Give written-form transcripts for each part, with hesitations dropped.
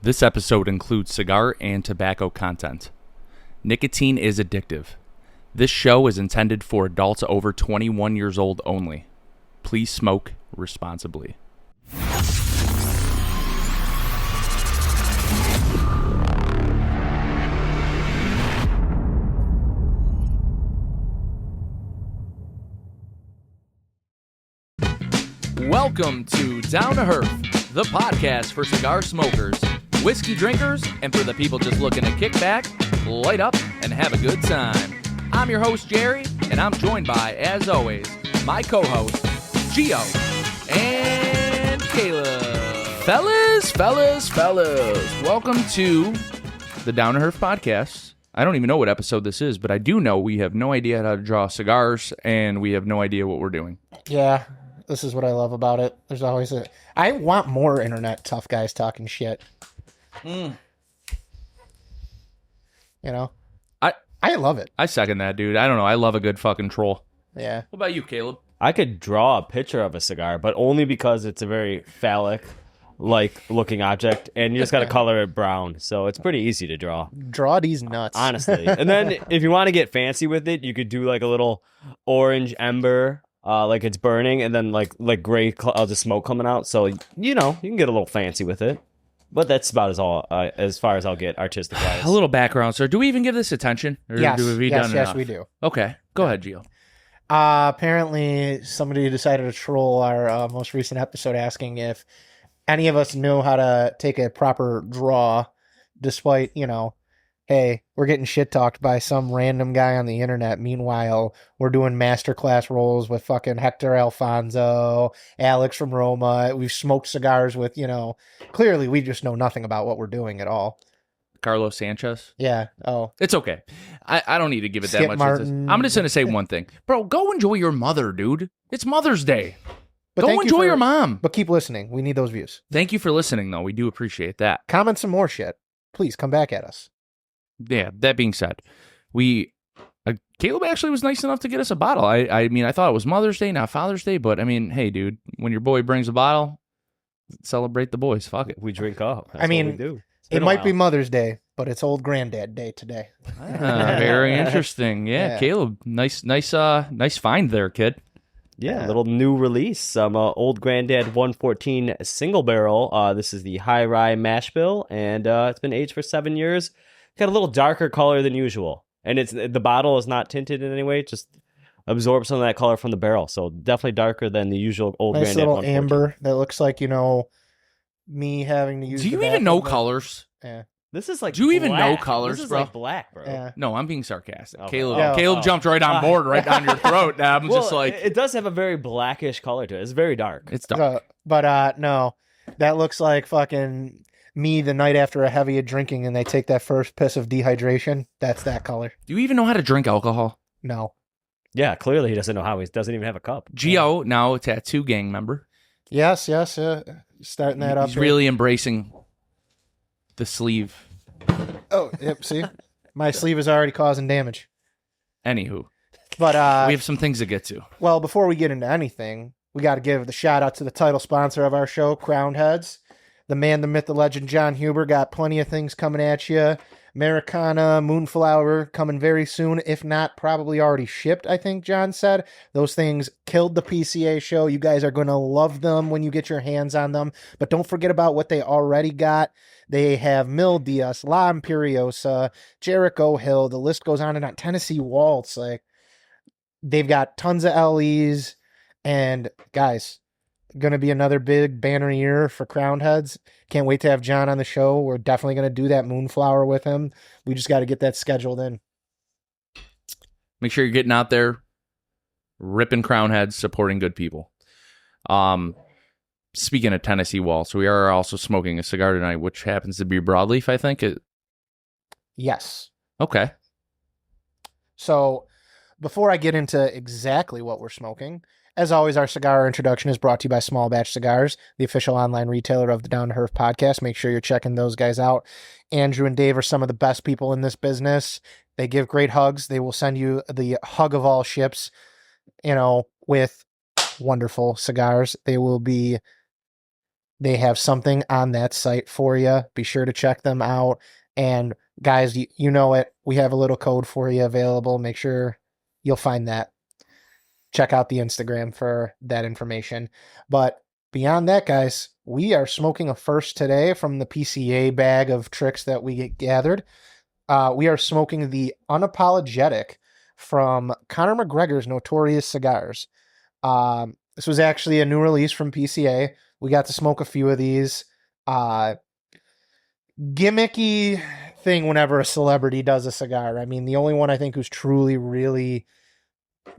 This episode includes cigar and tobacco content. Nicotine is addictive. This show is intended for adults over 21 years old only. Please smoke responsibly. Welcome to Down to Herf, the podcast for cigar smokers, whiskey drinkers, and for the people just looking to kick back, light up, and have a good time. I'm your host, Jerry, and I'm joined by, as always, my co-host, Gio and Caleb. Fellas, welcome to the Down to Herf Podcast. I don't even know what episode this is, but I do know we have no idea how to draw cigars, and we have no idea what we're doing. Yeah. This is what I love about it. There's always I want more internet tough guys talking shit. You know? I love it. I second that, dude. I don't know. I love a good fucking troll. Yeah. What about you, Caleb? I could draw a picture of a cigar, but only because it's a very phallic-like looking object, and you just got to color it brown, so it's pretty easy to draw. Draw these nuts. Honestly. And then if you want to get fancy with it, you could do like a little orange ember, like it's burning, and then like gray clouds of smoke coming out. So, you know, you can get a little fancy with it. But that's about as far as I'll get artistic-wise. A little background, sir. Do we even give this attention? Or Yes, have we done yes, enough? we do. Okay, go ahead, Gio. Apparently, somebody decided to troll our most recent episode asking if any of us know how to take a proper draw, despite, you know, hey, we're getting shit talked by some random guy on the internet. Meanwhile, we're doing masterclass rolls with fucking Hector Alfonso, Alex from Roma. We've smoked cigars with, you know, clearly we just know nothing about what we're doing at all. Carlos Sanchez? Yeah. Oh. It's okay. I don't need to give it Skip that much. Martin. I'm just going to say one thing. Bro, go enjoy your mother, dude. It's Mother's Day. But Go thank you enjoy for- your mom. But keep listening. We need those views. Thank you for listening, though. We do appreciate that. Comment some more shit. Please come back at us. Yeah, that being said, Caleb actually was nice enough to get us a bottle. I mean, I thought it was Mother's Day, not Father's Day, but I mean, hey, dude, when your boy brings a bottle, celebrate the boys. Fuck it. We drink up. That's I mean, what we do. It might be Mother's Day, but it's old Granddad Day today. Very interesting. Yeah, Yeah. Caleb, nice find there, kid. Yeah, a little new release. Some old Granddad 114 single barrel. This is the High Rye Mash Bill, and it's been aged for 7 years. Got a little darker color than usual, and the bottle is not tinted in any way. It just absorbs some of that color from the barrel, so definitely darker than the usual old Nice Granddad little 114. amber that looks like, you know, me having to use. Do the you even know bathroom. colors? Yeah. This is like Do you even know black. colors, This is bro? like black, bro. Yeah. No, I'm being sarcastic. Okay. Caleb jumped right on board, right down your throat. I'm Well, just like, it does have a very blackish color to it. It's very dark. it's dark. But no, that looks like fucking me the night after a heavy of drinking, and they take that first piss of dehydration. That's that color. Do you even know how to drink alcohol? No. Yeah, clearly he doesn't know how. He doesn't even have a cup. Gio, now a tattoo gang member. Yes. Starting that up. He's here. really embracing the sleeve. Oh, yep. See, my sleeve is already causing damage. Anywho, But we have some things to get to. well, before we get into anything, we got to give the shout out to the title sponsor of our show, Crowned Heads. The man, the myth, the legend, John Huber, got plenty of things coming at you. Americana, Moonflower coming very soon, if not probably already shipped, I think John said. Those things killed the PCA show. You guys are going to love them when you get your hands on them. But don't forget about what they already got. They have Mil Diaz, La Imperiosa, Jericho Hill. The list goes on and on. Tennessee Waltz. Like, they've got tons of LEs. And guys, going to be another big banner year for Crowned Heads. Can't wait to have John on the show. We're definitely going to do that Moonflower with him. We just got to get that scheduled in. Make sure you're getting out there, ripping crown heads, supporting good people. Speaking of Tennessee Waltz, we are also smoking a cigar tonight, which happens to be broadleaf, I think. Yes. Okay. So before I get into exactly what we're smoking, as always, our cigar introduction is brought to you by Small Batch Cigars, the official online retailer of the Down to Herf podcast. Make sure you're checking those guys out. Andrew and Dave are some of the best people in this business. They give great hugs. They will send you the hug of all ships, you know, with wonderful cigars. They will be They have something on that site for you. Be sure to check them out. And guys, you know it. We have a little code for you available. Make sure you'll find that. Check out the Instagram for that information. But beyond that, guys, we are smoking a first today from the PCA bag of tricks that we gathered. We are smoking the Unapologetic from Conor McGregor's Notorious Cigars. This was actually a new release from PCA. We got to smoke a few of these. Gimmicky thing whenever a celebrity does a cigar. I mean, the only one I think who's truly, really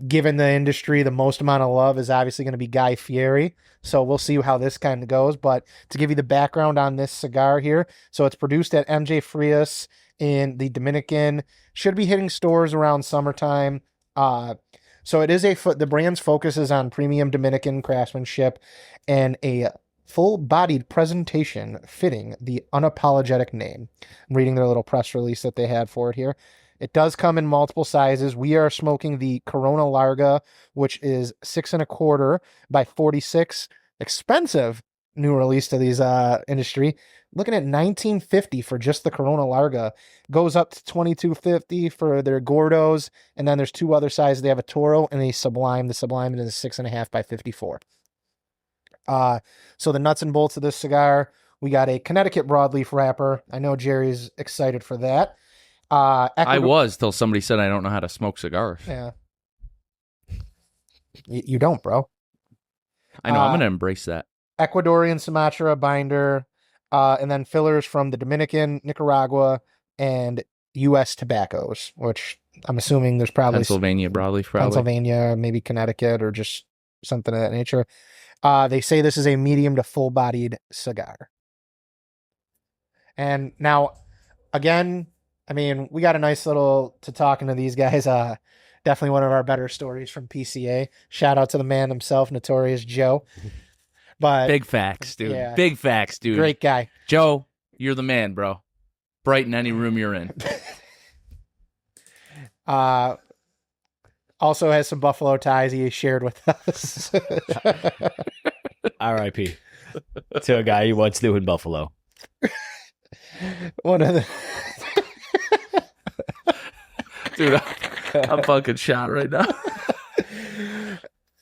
given the industry the most amount of love is obviously going to be Guy Fieri. So we'll see how this kind of goes. But to give you the background on this cigar here, so it's produced at MJ Frias in the Dominican. Should be hitting stores around summertime. So it is the brand's focus is on premium Dominican craftsmanship and a full-bodied presentation fitting the Unapologetic name. I'm reading their little press release that they had for it here. It does come in multiple sizes. We are smoking the Corona Larga, which is 6 1/4 by 46. Expensive new release to these industry. Looking at $19.50 for just the Corona Larga. Goes up to $22.50 for their Gordos, and then there's two other sizes. They have a Toro and a Sublime. The Sublime is 6 1/2 by 54. So the nuts and bolts of this cigar, we got a Connecticut broadleaf wrapper. I know Jerry's excited for that. I was till somebody said I don't know how to smoke cigars. Yeah. You don't, bro. I know. I'm going to embrace that. Ecuadorian Sumatra binder, and then fillers from the Dominican, Nicaragua, and U.S. tobaccos, which I'm assuming there's probably Pennsylvania broadleaf, probably. Pennsylvania, maybe Connecticut, or just something of that nature. They say this is a medium to full-bodied cigar. And now, again, I mean, we got a nice little to talking to these guys. Definitely one of our better stories from PCA. Shout out to the man himself, Notorious Joe. But big facts, dude. Yeah. Big facts, dude. Great guy. Joe, you're the man, bro. Brighten any room you're in. Also has some Buffalo ties he shared with us. R.I.P. to a guy you once knew in Buffalo. One of the Dude, I'm fucking shot right now.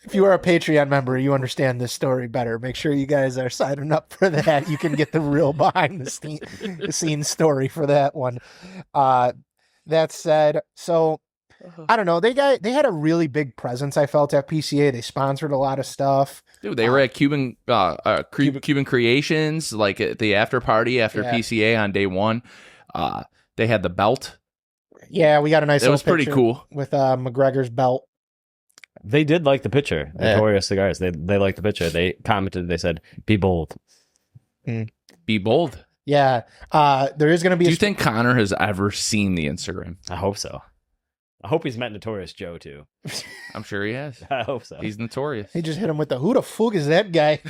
If you are a Patreon member, you understand this story better. Make sure you guys are signing up for that. You can get the real behind the scenes story for that one. That said, so I don't know. They had a really big presence, I felt, at PCA. They sponsored a lot of stuff. Dude, they were at Cuban Creations, like at the after party after PCA on day one. They had the belt. Yeah, we got a nice. It was pretty cool with McGregor's belt. They did like the picture. Notorious Cigars. They liked the picture. They commented. They said, "Be bold." Be bold. Yeah. There is going to be. Do you think Conor has ever seen the Instagram? I hope so. I hope he's met Notorious Joe too. I'm sure he has. I hope so. He's notorious. He just hit him with the "Who the fuck is that guy?"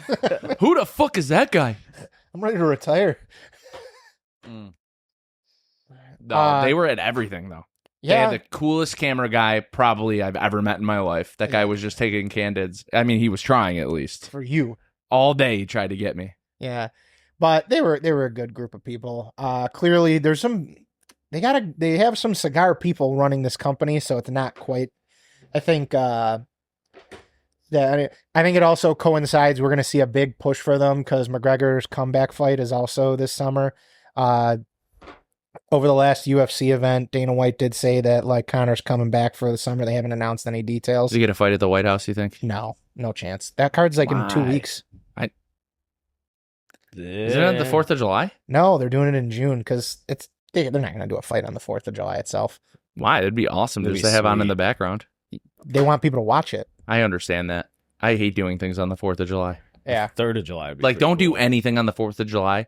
Who the fuck is that guy? I'm ready to retire. No, they were at everything though. Yeah. They had the coolest camera guy probably I've ever met in my life. That guy was just taking candids. I mean, he was trying at least. For you. All day he tried to get me. Yeah. But they were a good group of people. Clearly there's some they have some cigar people running this company, so it's not quite I think I think it also coincides. We're gonna see a big push for them because McGregor's comeback fight is also this summer. Over the last UFC event, Dana White did say that like Conor's coming back for the summer. They haven't announced any details. Does he get a fight at the White House, you think? No chance. That card's like in 2 weeks. Isn't it the 4th of July? No, they're doing it in June because they're not going to do a fight on the 4th of July itself. Why? It'd be awesome just to have on in the background. They want people to watch it. I understand that. I hate doing things on the 4th of July. Yeah. 3rd of July. Like, don't do anything on the 4th of July.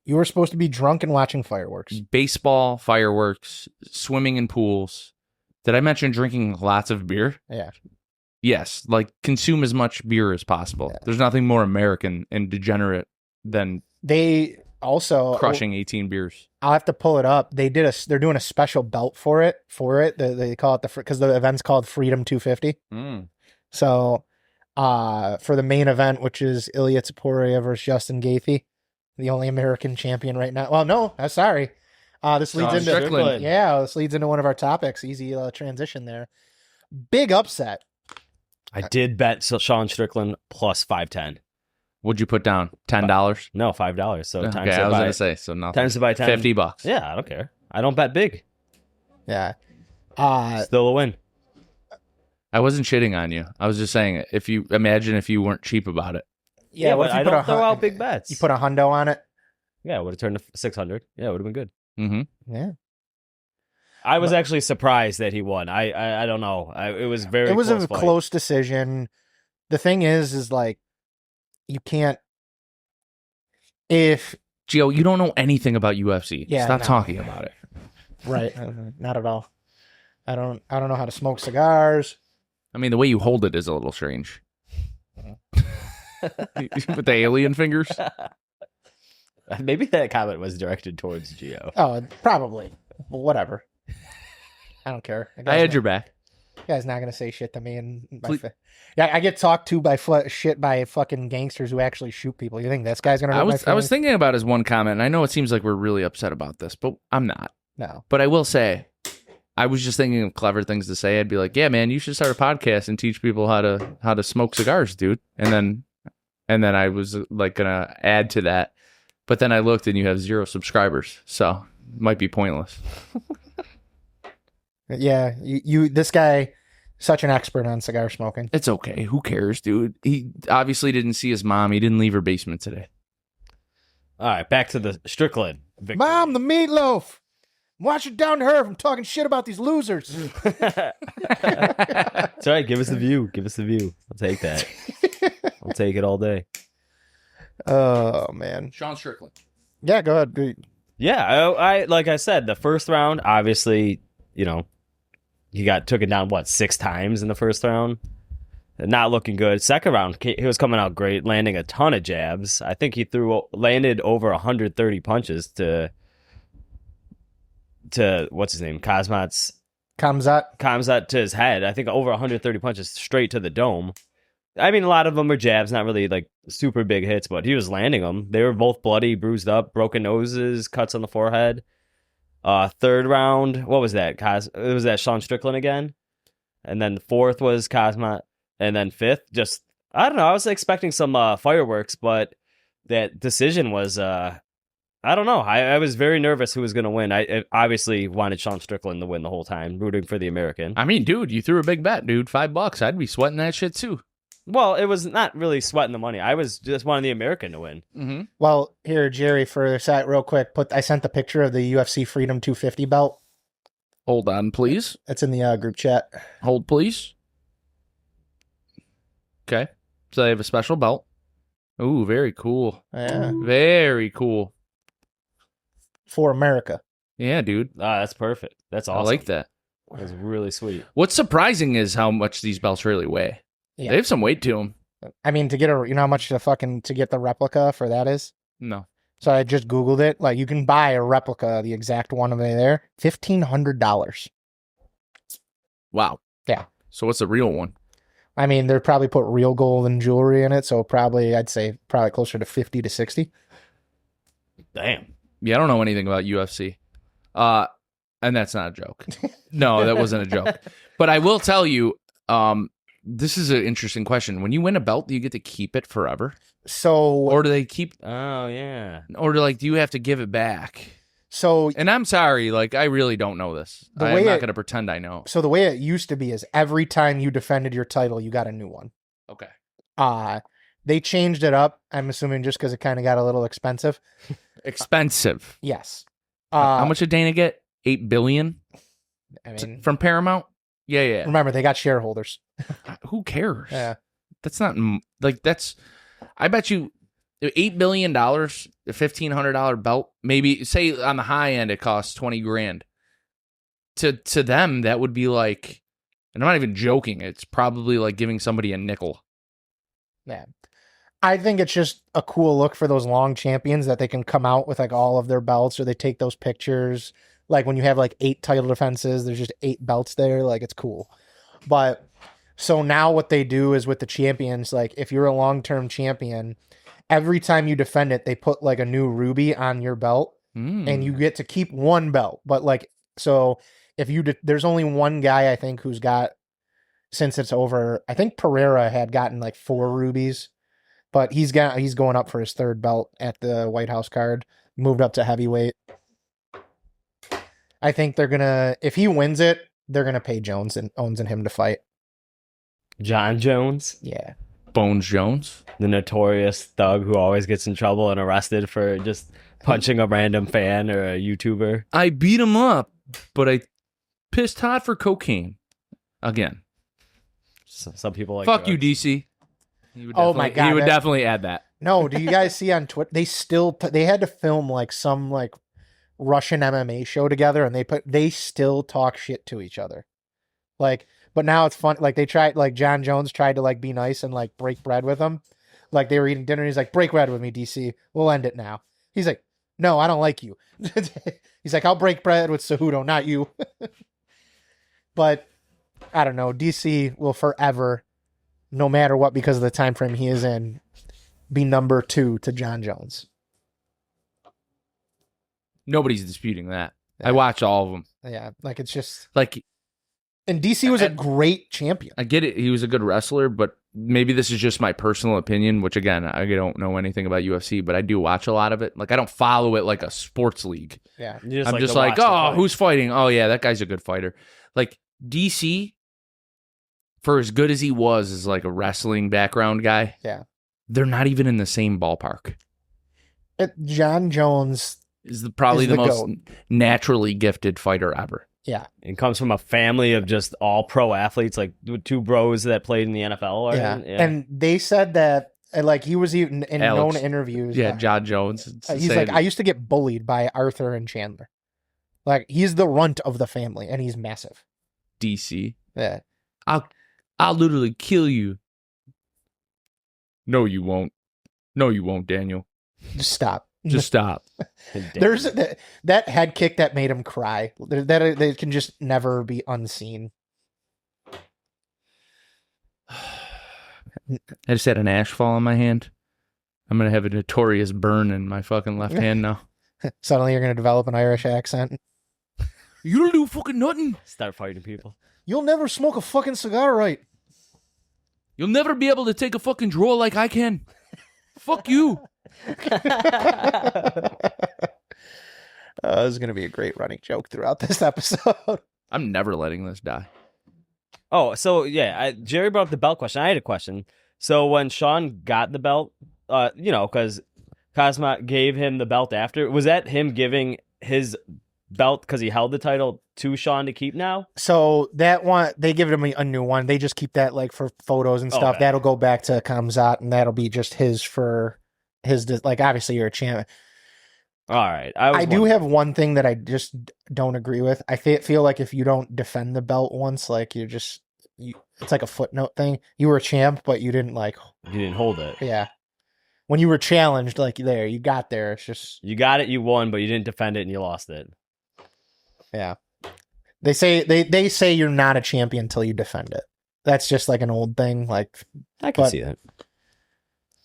You were supposed to be drunk and watching fireworks. Baseball, fireworks, swimming in pools. Did I mention drinking lots of beer? Yeah. Yes. Like, consume as much beer as possible. Yeah. There's nothing more American and degenerate than they also crushing 18 beers. I'll have to pull it up. They're doing a special belt for it. They call it because the event's called Freedom 250. So for the main event, which is Ilya Topuria versus Justin Gaethje, the only American champion right now. Well, no, sorry. This leads Sean into Strickland. this leads into one of our topics. Easy transition there. Big upset. I did bet Sean Strickland plus 510. What'd you put down? $10? No, $5. So Okay, times I it was by gonna say so nothing. times it by 10. $50. Yeah, I don't care. I don't bet big. Yeah. Still a win. I wasn't shitting on you. I was just saying, if you weren't cheap about it. Yeah, what but if you I put don't a throw hun- out big bets. You put a hundo on it. Yeah, it would have turned to 600. Yeah, it would have been good. Mm-hmm. Yeah. I was actually surprised that he won. I don't know. It was very. It was close a fight. close decision. The thing is like, you can't. If Gio, you don't know anything about UFC. Yeah, Stop no. talking about it. right, not at all. I don't know how to smoke cigars. I mean, the way you hold it is a little strange. With the alien fingers. Maybe that comment was directed towards Gio. Oh, probably. Well, whatever. I don't care. I had your back. Guy's not gonna say shit to me, and Please- yeah, I get talked to by shit by fucking gangsters who actually shoot people. You think this guy's gonna? Hurt my I was feelings? thinking about his one comment, and I know it seems like we're really upset about this, but I'm not. No. But I will say, I was just thinking of clever things to say. I'd be like, "Yeah, man, you should start a podcast and teach people how to smoke cigars, dude." And then I was like gonna add to that, but then I looked and you have 0 subscribers, so it might be pointless. Yeah, you this guy, such an expert on cigar smoking. It's okay. Who cares, dude? He obviously didn't see his mom. He didn't leave her basement today. All right, back to the Strickland victory. Mom, the meatloaf. Watch it down to her. I'm talking shit about these losers. It's all right. Give us the view. Give us the view. I'll take that. I'll take it all day. Oh man. Sean Strickland. Yeah, go ahead. dude. Yeah, I like I said, the first round, obviously, you know, he took it down 6 times in the first round. Not looking good. Second round, he was coming out great, landing a ton of jabs. I think he landed over 130 punches to what's his name, Khamzat to his head. I think over 130 punches straight to the dome. I mean, a lot of them are jabs, not really like super big hits, but he was landing them. They were both bloody, bruised up, broken noses, cuts on the forehead. Third round, what was that? It was that Sean Strickland again, and then the fourth was Khamzat, and then fifth, just I don't know. I was expecting some fireworks, but that decision was I don't know. I was very nervous who was going to win. I obviously wanted Sean Strickland to win the whole time, rooting for the American. I mean, dude, you threw a big bet, dude. $5. I'd be sweating that shit too. Well, it was not really sweating the money. I was just wanting the American to win. Mm-hmm. Well, here, Jerry, for a sec, real quick, I sent the picture of the UFC Freedom 250 belt. Hold on, please. It's in the group chat. Hold, please. Okay. So they have a special belt. Ooh, very cool. Yeah. Very cool. For America. Yeah, dude. That's perfect. That's awesome. I like that. It was really sweet. What's surprising is how much these belts really weigh. Yeah. They have some weight to them. I mean, to get you know how much to get the replica for that is? No. So I just Googled it. Like, you can buy a replica, the exact one over there, $1,500. Wow. Yeah. So what's the real one? I mean, they're probably put real gold and jewelry in it, so I'd say closer to 50 to 60. Damn. Yeah, I don't know anything about UFC. And that's not a joke. No, that wasn't a joke. But I will tell you, this is an interesting question. When you win a belt, do you get to keep it forever? So, Or do they keep, Oh, yeah. or do you have to give it back? so And I'm sorry, I really don't know this. The I'm way not it- going to pretend I know. the way it used to be is every time you defended your title, you got a new one. Okay. They changed it up, I'm assuming just because it kind of got a little expensive. Expensive. Yes. How much did Dana get? $8 billion I mean, from Paramount? Yeah. remember, they got shareholders. Who cares? Yeah. That's not that's. I bet you $8 billion, a $1,500 belt. Maybe say on the high end it costs $20,000. To them, that would be like, and I'm not even joking. It's probably like giving somebody a nickel. Yeah. I think it's just a cool look for those long champions that they can come out with all of their belts, or they take those pictures. Like when you have 8 title defenses, there's just 8 belts there. It's cool. But So now what they do is with the champions, like if you're a long-term champion, every time you defend it, they put like a new ruby on your belt, and you get to keep one belt. But like, so if there's only one guy I think who's got, since it's over, I think Pereira had gotten like 4 rubies, but he's going up for his 3rd belt at the White House card, moved up to heavyweight. I think if he wins it, they're gonna pay Owens and him to fight. John Jones? Yeah. Bones Jones? The notorious thug who always gets in trouble and arrested for just punching a random fan or a YouTuber. I beat him up, but I pissed hot for cocaine. Again. Some people like Fuck drugs. you, DC. Oh my God. He would definitely add that. No, do you guys see on Twitter? They had to film like some like Russian MMA show together, and they still talk shit to each other. Like, but now it's fun. Like John Jones tried to like be nice and like break bread with him. Like they were eating dinner, and he's like, "Break bread with me, DC. We'll end it now." He's like, "No, I don't like you." He's like, "I'll break bread with Cejudo, not you." But I don't know. DC will forever, no matter what, because of the time frame he is in, be number 2 to John Jones. Nobody's disputing that. Yeah. I watch all of them. Yeah, like it's just Like, and DC was a great champion. I get it. He was a good wrestler, but maybe this is just my personal opinion, which again, I don't know anything about UFC, but I do watch a lot of it. Like, I don't follow it like a sports league. Yeah, I'm just like, oh, who's fighting? Oh, yeah, that guy's a good fighter. Like, DC, for as good as he was as like a wrestling background guy, yeah, they're not even in the same ballpark. John Jones Is probably is the the most GOAT. naturally gifted fighter ever. Yeah, It comes from a family of just all pro athletes, like 2 bros that played in the NFL. yeah. And they said that like he was even in Alex. known interviews. Yeah, John Jones. He's like, I used to get bullied by Arthur and Chandler. Like he's the runt of the family, and he's massive. DC. Yeah, I'll literally kill you. No, you won't. No, you won't, Daniel. just stop. Just stop. There's that head kick that made him cry. That can just never be unseen. I just had an ash fall on my hand. I'm going to have a notorious burn in my fucking left hand now. Suddenly you're gonna develop an Irish accent. You don't do fucking nothing. Start fighting people. You'll never smoke a fucking cigar right. You'll never be able to take a fucking draw like I can. Fuck you. This is going to be a great running joke throughout this episode. I'm never letting this die. Oh, so yeah, Jerry brought up the belt question. I had a question. So when Sean got the belt, because Cosma gave him the belt after, was that him giving his belt because he held the title to Sean to keep now? So that one, they give him a new one. They just keep that like for photos and stuff. Okay. That'll go back to Kamzat, and that'll be just his for his, like, obviously you're a champion. All right. I do have one thing that I just don't agree with. I feel like if you don't defend the belt once, like it's like a footnote thing. You were a champ, but you didn't You didn't hold it. yeah. When you were challenged, like you got there. It's just, You got it, you won, but you didn't defend it and you lost it. yeah. They say you're not a champion until you defend it. That's just like an old thing. Like, I can But- see that.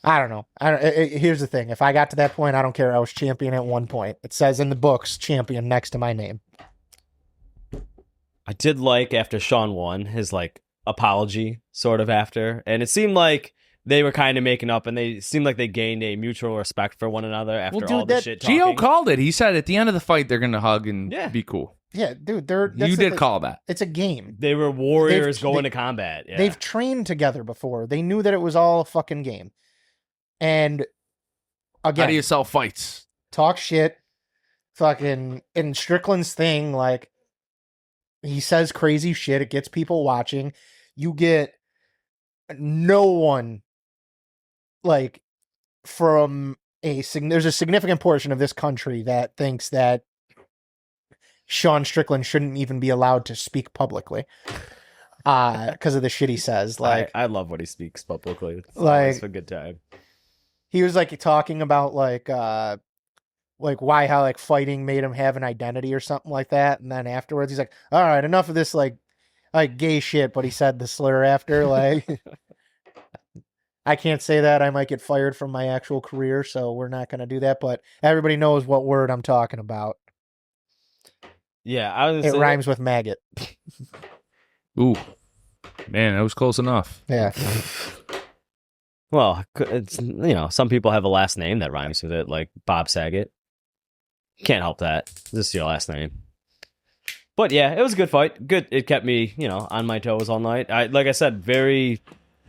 I don't know. Here's the thing. If I got to that point, I don't care. I was champion at one point. It says in the books, champion next to my name. I did like after Sean won his like apology sort of after, and it seemed like they were kind of making up, and they seemed like they gained a mutual respect for one another after Well, dude, all the that- shit talking. Gio called it. He said at the end of the fight they're gonna hug and Yeah. be cool. Yeah, dude. You did call that. It's a game. They were warriors They've- going they- to combat. Yeah. They've trained together before. They knew that it was all a fucking game. And How do again, you sell fights? talk shit. Fucking in Strickland's thing, like he says crazy shit. It gets people watching. You get no one like from there's a significant portion of this country that thinks that Sean Strickland shouldn't even be allowed to speak publicly because of the shit he says. Like I love what he speaks publicly. It's Like- always a good time. he was like talking about like why how like fighting made him have an identity or something like that, and then afterwards he's like, all right, enough of this like like gay shit, but he said the slur after. Like, I can't say that. I might get fired from my actual career, so we're not going to do that. But everybody knows what word I'm talking about. Yeah, I was. It rhymes with maggot. Ooh, man, that was close enough. Yeah. Well, it's some people have a last name that rhymes with it, like Bob Saget. Can't help that. This is your last name. But yeah, it was a good fight. Good. It kept me, on my toes all night. Like I said, very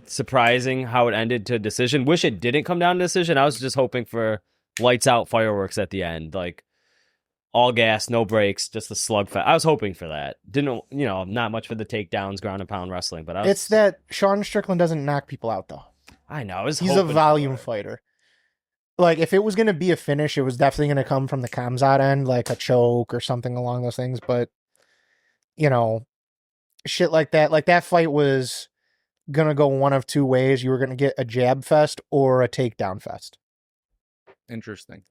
surprising how it ended to decision. Wish it didn't come down to decision. I was just hoping for lights out fireworks at the end, like all gas, no brakes, just a slugfest. I was hoping for that. Didn't, not much for the takedowns, ground and pound wrestling, but It's that Sean Strickland doesn't knock people out though. I know. He's a volume fighter. Like, if it was going to be a finish, it was definitely going to come from the Kamzat end, like a choke or something along those things. But, shit like that. Like, that fight was going to go one of two ways. You were going to get a jab fest or a takedown fest. Interesting.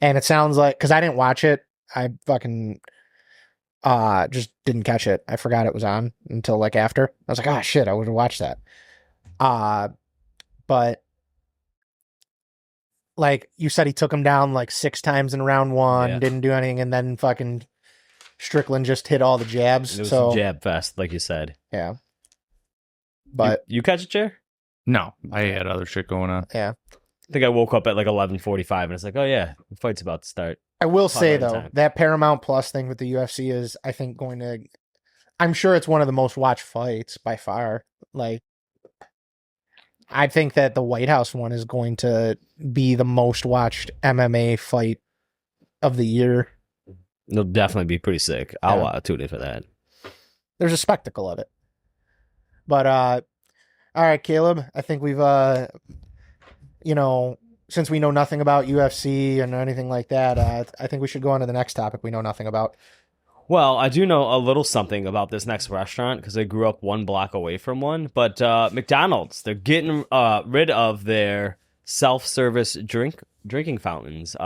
And it sounds like, because I didn't watch it, I fucking just didn't catch it. I forgot it was on until, like, after. I was like, oh, shit, I would have watched that. But like you said, he took him down like 6 times in round 1, didn't do anything, and then fucking Strickland just hit all the jabs. It was a jab fest, like you said. Yeah. But you catch a chair? No, I had other shit going on. Yeah. I think I woke up at like 11:45 and it's like, oh yeah, the fight's about to start. I will say though, that Paramount Plus thing with the UFC is, I think, I'm sure it's one of the most watched fights by far. Like, I think that the White House one is going to be the most watched MMA fight of the year. It'll definitely be pretty sick. I'll tune in for that. There's a spectacle of it. But, all right, Caleb, I think we've, since we know nothing about UFC and anything like that, I think we should go on to the next topic we know nothing about. Well, I do know a little something about this next restaurant because I grew up 1 block away from one. But McDonald's, they're getting rid of their self-service drinking fountains.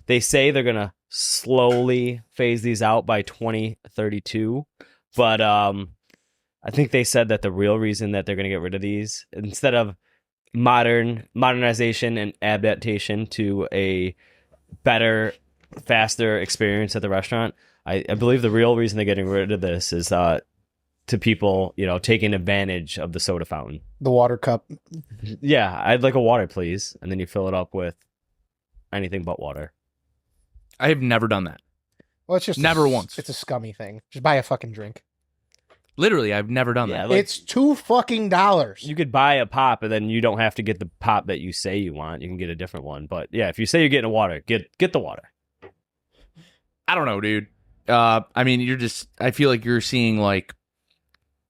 They say they're going to slowly phase these out by 2032. But I think they said that the real reason that they're going to get rid of these, instead of modernization and adaptation to a better, faster experience at the restaurant, I believe the real reason they're getting rid of this is to people, taking advantage of the soda fountain. The water cup. Yeah, I'd like a water, please. And then you fill it up with anything but water. I have never done that. Well, it's just never once. It's a scummy thing. Just buy a fucking drink. Literally, I've never done that. Like, it's $2 You could buy a pop, and then you don't have to get the pop that you say you want. You can get a different one. But yeah, if you say you're getting a water, get the water. I don't know, dude. I mean, I feel like you're seeing like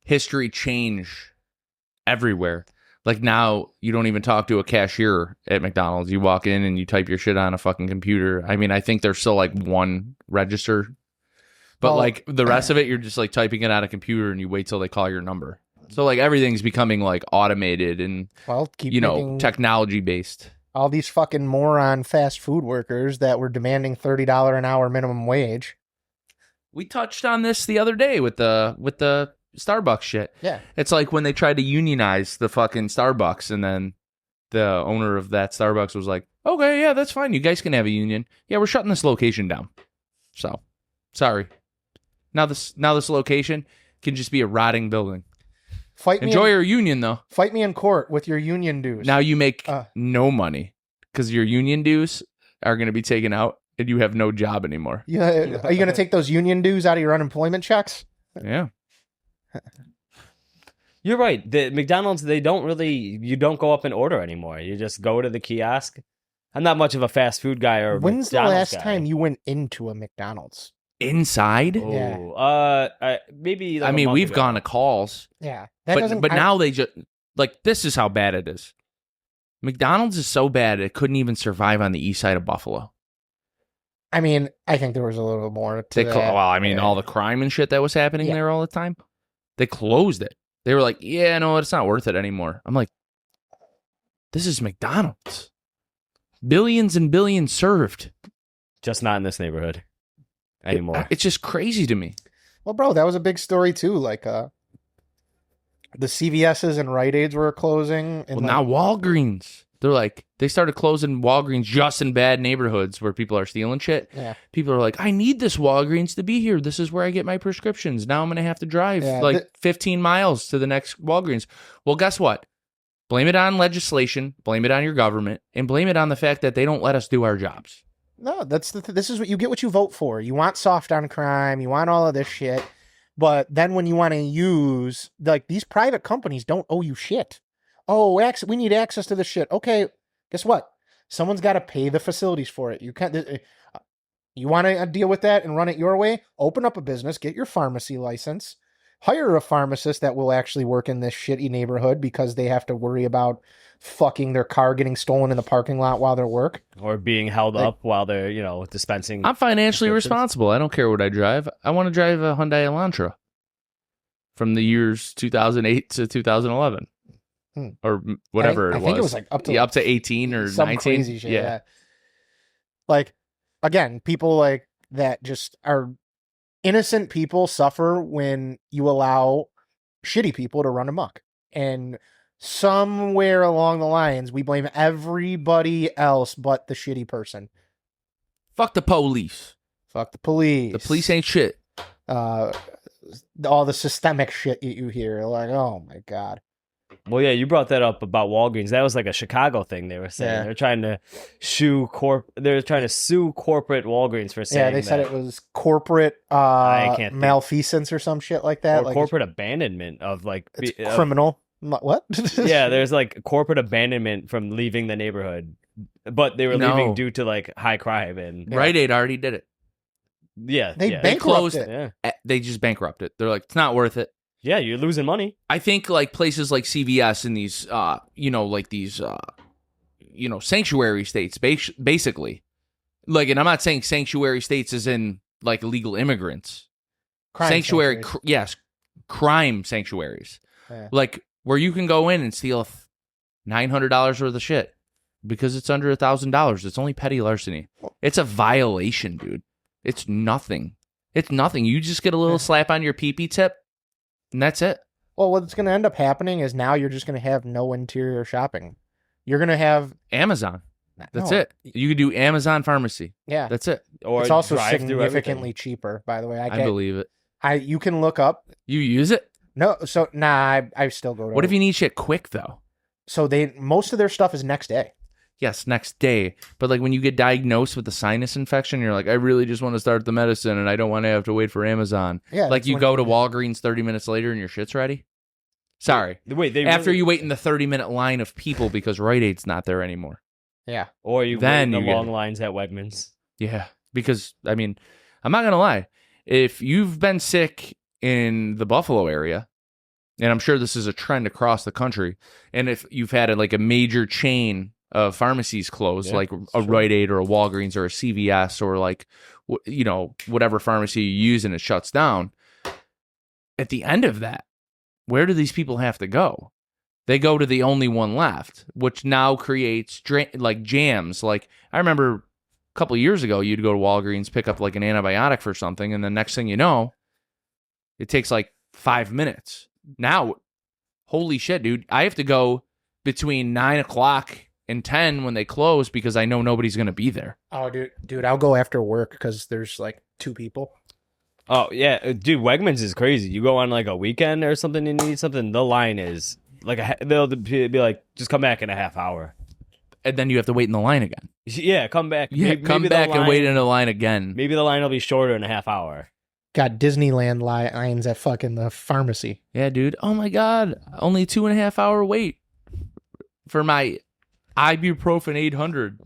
history change everywhere. Like now you don't even talk to a cashier at McDonald's. You walk in and you type your shit on a fucking computer. I mean, I think there's still like one register, but like the rest of it, you're just like typing it on a computer and you wait till they call your number. So like everything's becoming like automated and, technology based. All these fucking moron fast food workers that were demanding $30 an hour minimum wage. We touched on this the other day with the Starbucks shit. Yeah. It's like when they tried to unionize the fucking Starbucks and then the owner of that Starbucks was like, okay, yeah, that's fine. You guys can have a union. Yeah, we're shutting this location down. So, sorry. Now this location can just be a rotting building. Enjoy your union, though. Fight me in court with your union dues. Now you make no money because your union dues are going to be taken out and you have no job anymore. Yeah, are you going to take those union dues out of your unemployment checks? Yeah. You're right. The McDonald's, you don't go up and order anymore. You just go to the kiosk. I'm not much of a fast food guy or When's McDonald's the last time you went into a McDonald's? Inside? Yeah. Maybe. Like I mean, we've gone to calls. Yeah. But now they just like, this is how bad it is. McDonald's is so bad it couldn't even survive on the east side of Buffalo. I mean, I think there was a little more to that. All the crime and shit that was happening there all the time. They closed it. They were like, yeah, no, it's not worth it anymore. I'm like, this is McDonald's. Billions and billions served. Just not in this neighborhood anymore. It's just crazy to me. Well, bro, that was a big story too. Like, the CVS's and Rite Aids were closing. And Well, now Walgreens. They're like, they started closing Walgreens just in bad neighborhoods where people are stealing shit. Yeah. People are like, I need this Walgreens to be here. This is where I get my prescriptions. Now I'm going to have to drive 15 miles to the next Walgreens. Well, guess what? Blame it on legislation, blame it on your government, and blame it on the fact that they don't let us do our jobs. No, this is what you get. What you vote for. You want soft on crime. You want all of this shit. But then when you want to use, like, these private companies don't owe you shit. Oh, we need access to this shit. Okay, guess what? Someone's got to pay the facilities for it. You can't. You want to deal with that and run it your way? Open up a business, get your pharmacy license, hire a pharmacist that will actually work in this shitty neighborhood because they have to worry about fucking their car getting stolen in the parking lot while they're work. Or being held up while they're, dispensing. I'm financially responsible. I don't care what I drive. I want to drive a Hyundai Elantra from the years 2008 to 2011. Or whatever it was. I think it was like up to 18 or some 19. Crazy shit, yeah. Like, again, people like that just are innocent people suffer when you allow shitty people to run amok. And somewhere along the lines, we blame everybody else but the shitty person. Fuck the police. Fuck the police. The police ain't shit. All the systemic shit you hear. Like, oh my God. Well, yeah, you brought that up about Walgreens. That was like a Chicago thing they were saying. Yeah. They're trying to sue corporate Walgreens for saying they said it was corporate malfeasance or some shit like that. Or like corporate abandonment of like... It's criminal. What? Yeah, there's like corporate abandonment from leaving the neighborhood. But they were leaving due to like high crime. And Rite Aid already did it. Yeah. They closed it. Yeah. They just bankrupted. They're like, it's not worth it. Yeah, you're losing money. I think like places like CVS and these, sanctuary states, basically. Like, and I'm not saying sanctuary states as in like illegal immigrants. Crime sanctuaries. Yeah. Like where you can go in and steal $900 worth of shit because it's under $1,000. It's only petty larceny. It's a violation, dude. It's nothing. It's nothing. You just get a little slap on your pee-pee tip. And that's it. Well, what's going to end up happening is now you're just going to have no interior shopping. You're going to have Amazon. That's it. You could do Amazon pharmacy. Yeah. That's it. Or it's also significantly cheaper, by the way. I believe it. You can look up. You use it? No. So, I still go to What if you need shit quick, though? So most of their stuff is next day. Yes, next day. But like when you get diagnosed with a sinus infection, you're like, I really just want to start the medicine and I don't want to have to wait for Amazon. Yeah, like you go to Walgreens 30 minutes later and your shit's ready. Sorry. Wait, after you wait in the 30-minute line of people because Rite Aid's not there anymore. Yeah. Or you wait in the long lines at Wegmans. Yeah. Because, I mean, I'm not going to lie. If you've been sick in the Buffalo area, and I'm sure this is a trend across the country, and if you've had a major chain of pharmacies closed, like a Rite Aid or a Walgreens or a CVS or like, whatever pharmacy you use and it shuts down. At the end of that, where do these people have to go? They go to the only one left, which now creates jams. Like I remember a couple of years ago, you'd go to Walgreens, pick up like an antibiotic for something, and the next thing you know, it takes like 5 minutes. Now, holy shit, dude! I have to go between 9 o'clock and 10 when they close because I know nobody's going to be there. Oh, dude, I'll go after work because there's like 2 people. Oh, yeah. Dude, Wegmans is crazy. You go on like a weekend or something and need something, the line is like, they'll be like, just come back in a half hour. And then you have to wait in the line again. Yeah, come back. Yeah, come back and wait in the line again. Maybe the line will be shorter in a half hour. Got Disneyland lines at fucking the pharmacy. Yeah, dude. Oh my God. Only 2.5 hour wait for my ibuprofen 800.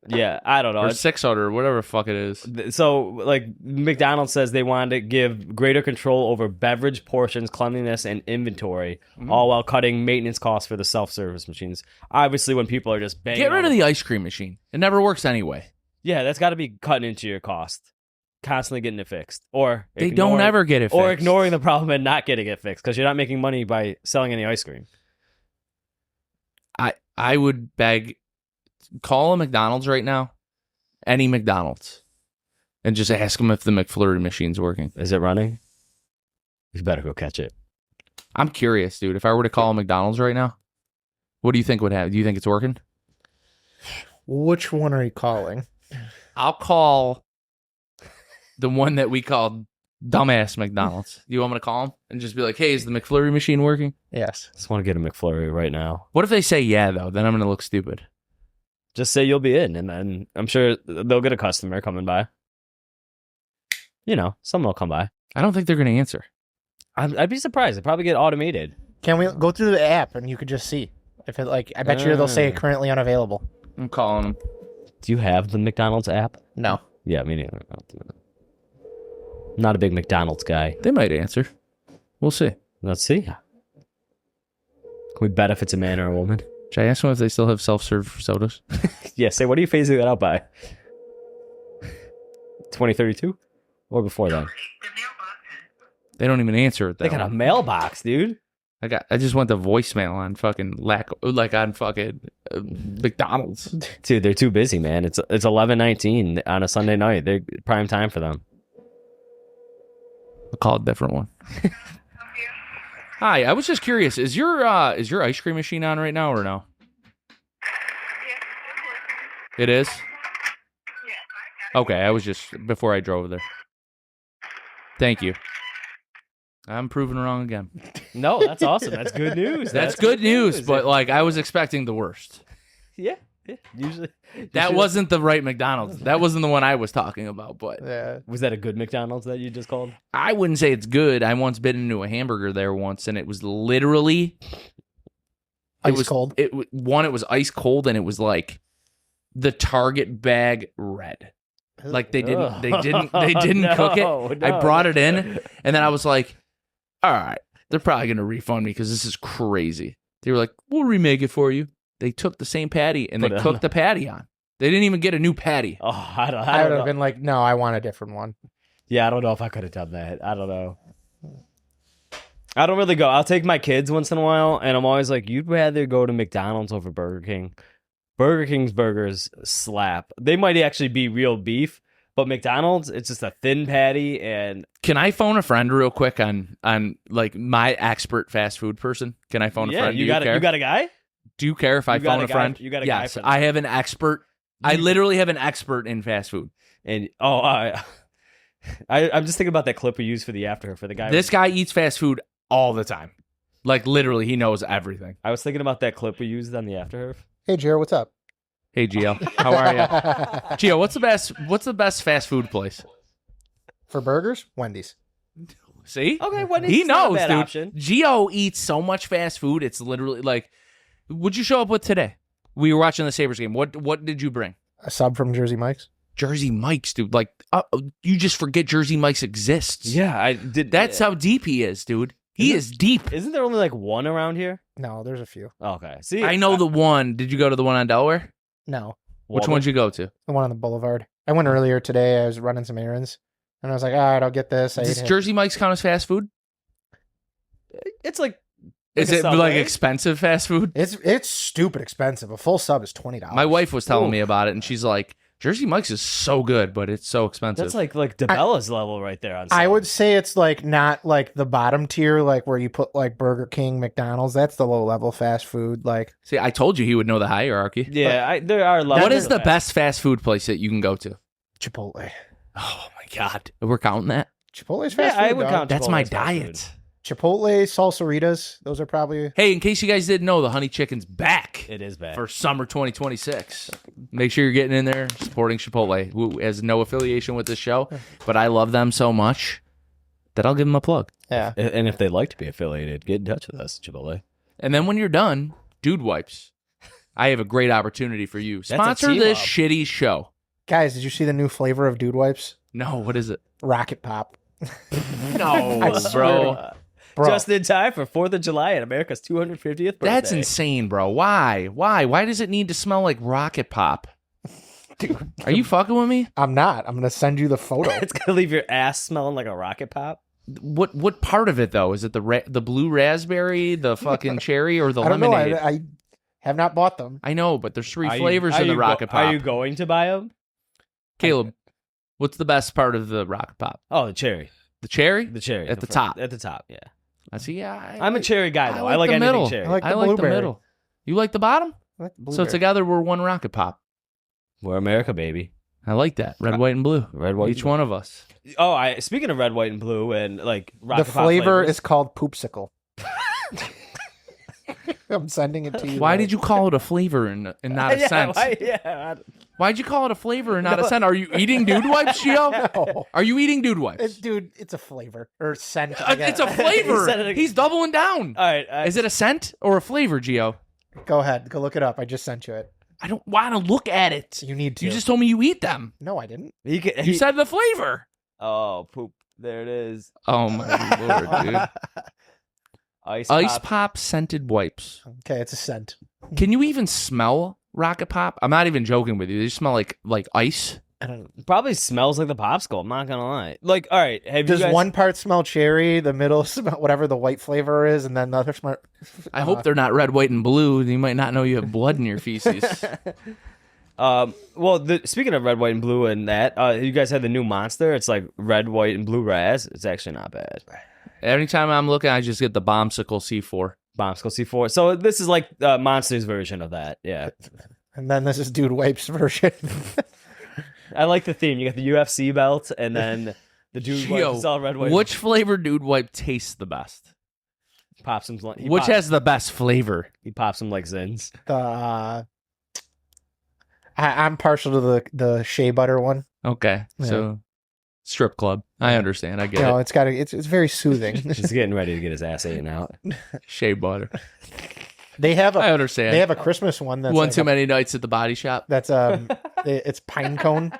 Yeah, I don't know. Or 600, whatever the fuck it is. So, like, McDonald says they wanted to give greater control over beverage portions, cleanliness, and inventory, all while cutting maintenance costs for the self-service machines. Obviously, when people are just banging... Get rid of the ice cream machine. It never works anyway. Yeah, that's got to be cutting into your cost. Constantly getting it fixed. Or they don't ever get it fixed. Or ignoring the problem and not getting it fixed, because you're not making money by selling any ice cream. I would beg... Call a McDonald's right now. Any McDonald's. And just ask them if the McFlurry machine's working. Is it running? You better go catch it. I'm curious, dude. If I were to call McDonald's right now, what do you think would happen? Do you think it's working? Which one are you calling? I'll call the one that we called dumbass McDonald's. You want me to call them and just be like, hey, is the McFlurry machine working? Yes. Just want to get a McFlurry right now. What if they say yeah, though? Then I'm going to look stupid. Just say you'll be in, and then I'm sure they'll get a customer coming by. You know, someone will come by. I don't think they're going to answer. I'd be surprised. It'd probably get automated. Can we go through the app and you could just see? If it I bet you they'll say currently unavailable. I'm calling them. Do you have the McDonald's app? No. Yeah, me neither. Not a big McDonald's guy. They might answer. We'll see. Let's see. Can we bet if it's a man or a woman? Should I ask them if they still have self-serve sodas? Yeah, say, what are you phasing that out by? 2032? Or before then? They don't even answer it. They got a mailbox, dude. I just went to voicemail on fucking McDonald's. Dude, they're too busy, man. It's 11:19 on a Sunday night. They're prime time for them. I'll call a different one. Hi, I was just curious. Is your ice cream machine on right now or no? It is? Okay, I was just before I drove there. Thank you. I'm proven wrong again. No, that's awesome. That's good news. That's good news, but like I was expecting the worst. Yeah. Usually that wasn't the right McDonald's. That wasn't the one I was talking about, but was that a good McDonald's that you just called? I wouldn't say it's good. I once bit into a hamburger there once, and it was literally cold. It was ice cold, and it was like the Target bag red. Like they didn't cook it. No. I brought it in, and then I was like, all right, they're probably gonna refund me because this is crazy. They were like, we'll remake it for you. They took the same patty and they cooked the patty on. They didn't even get a new patty. Oh, I would have been like, no, I want a different one. Yeah, I don't know if I could have done that. I don't know. I don't really go. I'll take my kids once in a while, and I'm always like, you'd rather go to McDonald's over Burger King. Burger King's burgers slap. They might actually be real beef, but McDonald's, it's just a thin patty. And can I phone a friend real quick on like my expert fast food person? Can I phone a friend? You got a guy? Do you care if I phone a friend? You got a guy? Yes, I have an expert. I literally have an expert in fast food. And I'm just thinking about that clip we used for the after for the guy. This guy eats fast food all the time. Like literally, he knows everything. I was thinking about that clip we used on the after. Hey, Jared, what's up? Hey, Gio, how are you? Gio, what's the best fast food place for burgers? Wendy's. See? Okay, Wendy's. He knows, dude. Option. Gio eats so much fast food. It's literally like. What'd you show up with today? We were watching the Sabres game. What did you bring? A sub from Jersey Mike's. Jersey Mike's, dude. Like, you just forget Jersey Mike's exists. Yeah, I did. That's how deep he is, dude. He is deep. Isn't there only like one around here? No, there's a few. Okay. See, I know the one. Did you go to the one on Delaware? No. Which one did you go to? The one on the Boulevard. I went earlier today. I was running some errands, and I was like, all right, I'll get this. Does Jersey Mike's count as fast food? It's like. Is it like expensive fast food? It's stupid expensive. A full sub is $20. My wife was telling me about it, and she's like, Jersey Mike's is so good, but it's so expensive. That's like DeBella's level right there. I would say it's like not like the bottom tier, like where you put like Burger King, McDonald's. That's the low level fast food. Like, see, I told you he would know the hierarchy. Yeah, there are levels. What is the best fast food place that you can go to? Chipotle. Oh my God, we're counting that. Chipotle's fast food. I would count. That's my diet. Chipotle, salsaritas, those are probably... Hey, in case you guys didn't know, the honey chicken's back. It is back. For summer 2026. Make sure you're getting in there, supporting Chipotle, who has no affiliation with this show, but I love them so much that I'll give them a plug. Yeah. And if they'd like to be affiliated, get in touch with us, Chipotle. And then when you're done, Dude Wipes. I have a great opportunity for you. Sponsor this shitty show. Guys, did you see the new flavor of Dude Wipes? No, what is it? Rocket Pop. No, bro. Just in time for 4th of July and America's 250th birthday. That's insane, bro. Why? Why does it need to smell like Rocket Pop? Dude, are you fucking with me? I'm not. I'm going to send you the photo. It's going to leave your ass smelling like a Rocket Pop. What part of it, though? Is it the blue raspberry, the fucking cherry, or the I don't lemonade? know. I have not bought them. I know, but there's 3 flavors in the Rocket Pop. Are you going to buy them? Caleb, What's the best part of the rocket pop? Oh, the cherry. The cherry? The cherry. At the top. At the top, yeah. I see. Yeah, I'm a cherry guy, though. I like the anything middle. cherry. I like the I like the blueberry. middle. You like the bottom? I like the So blueberry. together we're one rocket pop. We're America, baby. I like that. Red, white, and blue. Red, white, Each one of us. Oh, speaking of red, white, and blue, and like rocket the pop flavor flavors, is called poopsicle. I'm sending it to you. Why did you call it a flavor and not a scent? Yeah. Why'd you call it a flavor and not a scent? Are you eating dude wipes, Gio? No. Are you eating dude wipes? Dude, it's a flavor or scent. I guess. It's a flavor. He said it again. He's doubling down. All right. Is it a scent or a flavor, Gio? Go ahead. Go look it up. I just sent you it. I don't want to look at it. You need to. You just told me you eat them. No, I didn't. You said the flavor. Oh, poop. There it is. Oh my lord, dude. Ice pop scented wipes. Okay, it's a scent. Can you even smell rocket pop? I'm not even joking with you. They smell like ice. I don't. Probably smells like the popsicle. I'm not gonna lie. Like, all right. Does you guys... one part smell cherry, the middle smell whatever the white flavor is, and then the other smell? I hope they're not red, white, and blue. You might not know you have blood in your feces. Well, speaking of red, white, and blue, and that, you guys had the new Monster. It's like red, white, and blue Raz. It's actually not bad. Anytime I'm looking, I just get the Bombsicle C4. Bombsicle C4. So this is like Monster's version of that. Yeah. And then this is Dude Wipes version. I like the theme. You got the UFC belt, and then the dude wipe. It's all red, white. Which flavor dude wipe tastes the best? Pops him. Which has the best flavor? He pops him like Zins. I'm partial to the shea butter one. Okay, Yeah. so strip club. I understand. I get No, it. it's very soothing. Just getting ready to get his ass eaten out. Shea butter. They have I a understand. they have a Christmas one that's one like too many nights at the body shop. That's it's pine cone.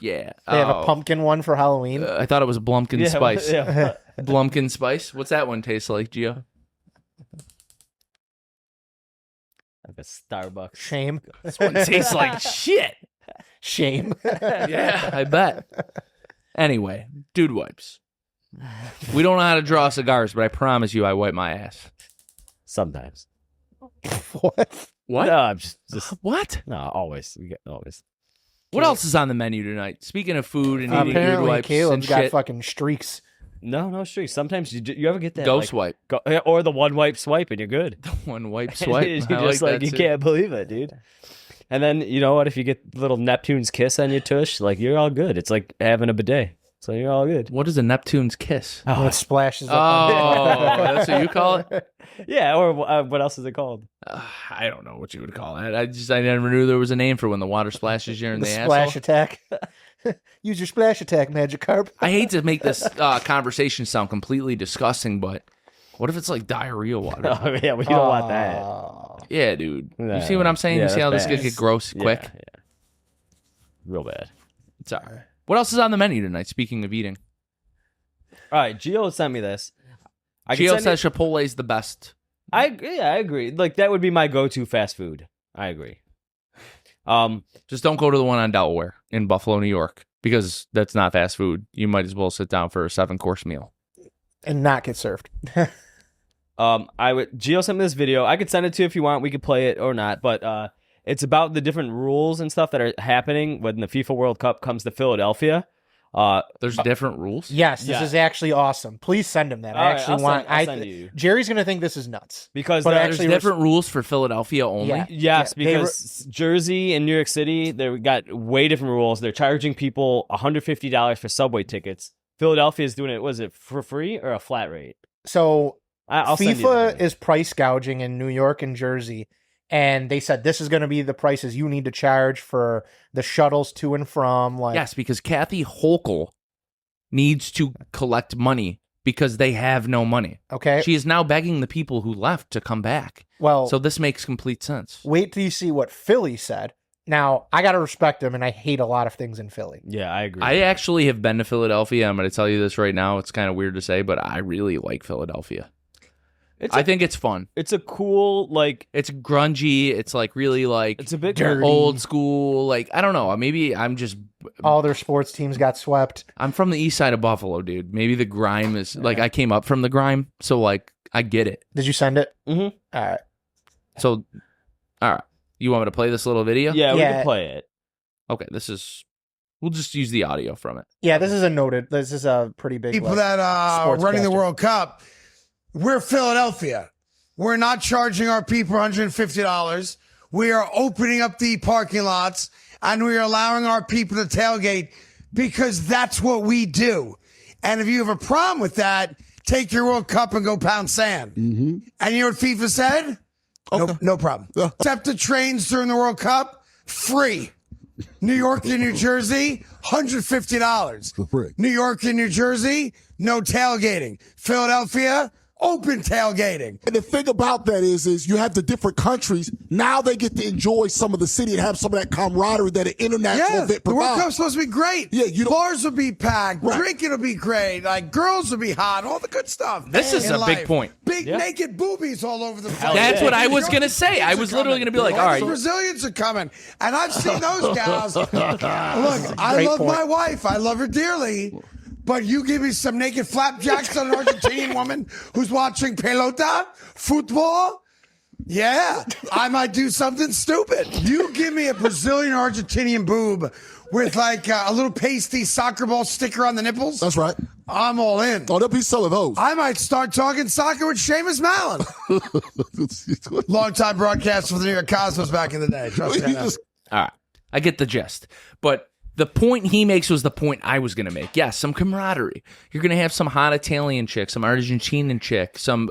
Yeah. They have a pumpkin one for Halloween. I thought it was Blumpkin Spice. Yeah. Blumpkin Spice. What's that one taste like, Gio? Like a Starbucks. Shame. This one tastes like shit. Shame. Yeah, I bet. Anyway, dude wipes. We don't know how to draw cigars, but I promise you I wipe my ass. Sometimes. What? What? No, I'm just What? no. Always. We get always. What else is on the menu tonight? Speaking of food and eating dude Apparently, wipes Caleb's and got shit. fucking streaks. No streaks. Sometimes you ever get that Ghost like, wipe. or the one wipe swipe and you're good. One wipe swipe. you I just like that you too. can't believe it, dude. And then you know what? If you get little Neptune's kiss on your tush, like you're all good. It's like having a bidet. So you're all good. What is a Neptune's kiss? When it splashes up. Oh, that's what you call it? Yeah. Or what else is it called? I don't know what you would call it. I never knew there was a name for when the water splashes you in The the splash asshole. attack. Use your splash attack, Magikarp. I hate to make this conversation sound completely disgusting, but what if it's like diarrhea water? Oh yeah, we don't want that. Oh. Yeah, dude. No, You see what I'm saying? yeah, You see how that's this could bad. get gross quick? Yeah. Real bad. It's all right. What else is on the menu tonight, speaking of eating? All right, Gio sent me this. I can Gio send says Chipotle's the best. I agree. Like that would be my go-to fast food. I agree. Just don't go to the one on Delaware in Buffalo, New York, because that's not fast food. You might as well sit down for a 7-course meal. And not get served. Gio sent me this video. I could send it to you if you want. We could play it or not, but it's about the different rules and stuff that are happening when the FIFA World Cup comes to Philadelphia. There's different rules. Yes, this Yeah. is actually awesome. Please send him that. All I right, actually I'll want. send- I'll send you. Jerry's gonna think this is nuts. Because But there- There's actually, different rules for Philadelphia only. Yeah. Yes, Yeah, they because Jersey and New York City, they got way different rules. They're charging people $150 for subway tickets. Philadelphia is doing it. Was it for free or a flat rate? So I'll send you FIFA the- is price gouging in New York and Jersey, and they said this is going to be the prices you need to charge for the shuttles to and from. Like, Yes, because Kathy Hochul needs to collect money because they have no money. okay. She is now begging the people who left to come back. Well, So this makes complete sense. wait till you see what Philly said. Now, I got to respect them, and I hate a lot of things in Philly. Yeah, I agree. I actually have been to Philadelphia. I'm going to tell you this right now. It's kind of weird to say, but I really like Philadelphia. I think it's fun. It's a cool, like, It's grungy. It's like really like it's a bit Dirty. old school. Like, I don't know. Maybe I'm just, All their sports teams got swept. I'm from the east side of Buffalo, dude. Maybe the grime is like, I came up from the grime. So like, I get it. Did you send it? Mhm. All right. So, all right. You want me to play this little video? Yeah, we Yeah. can play it. Okay. This is We'll just use the audio from it. Yeah, this is a pretty big People that are running the World Cup, we're Philadelphia. We're not charging our people $150. We are opening up the parking lots and we are allowing our people to tailgate because that's what we do. And if you have a problem with that, take your World Cup and go pound sand. Mm-hmm. And you know what FIFA said? Okay. No problem. Except the trains during the World Cup, free. New York and New Jersey, $150. New York and New Jersey, no tailgating. Philadelphia, open tailgating. And the thing about that is you have the different countries. Now they get to enjoy some of the city and have some of that camaraderie that an international event provides. The World Cup's supposed to be great. Yeah, bars will be packed, drinking will be great, like girls will be hot, all the good stuff. This is a big point. Big naked boobies all over the place. That's what I was gonna say. I was literally gonna be like, all right, Brazilians are coming, and I've seen those gals. Look, I love my wife. I love her dearly. But you give me some naked flapjacks on an Argentinian woman who's watching pelota, football. Yeah, I might do something stupid. You give me a Brazilian or Argentinian boob with like a little pasty soccer ball sticker on the nipples. That's right. I'm all in. Oh, they'll be selling those. I might start talking soccer with Seamus Mallon. Long-time broadcaster for the New York Cosmos back in the day. Trust me. all right, I get the gist. But the point he makes was the point I was going to make. Yes, some camaraderie. You're going to have some hot Italian chick, some Argentinian chick, some,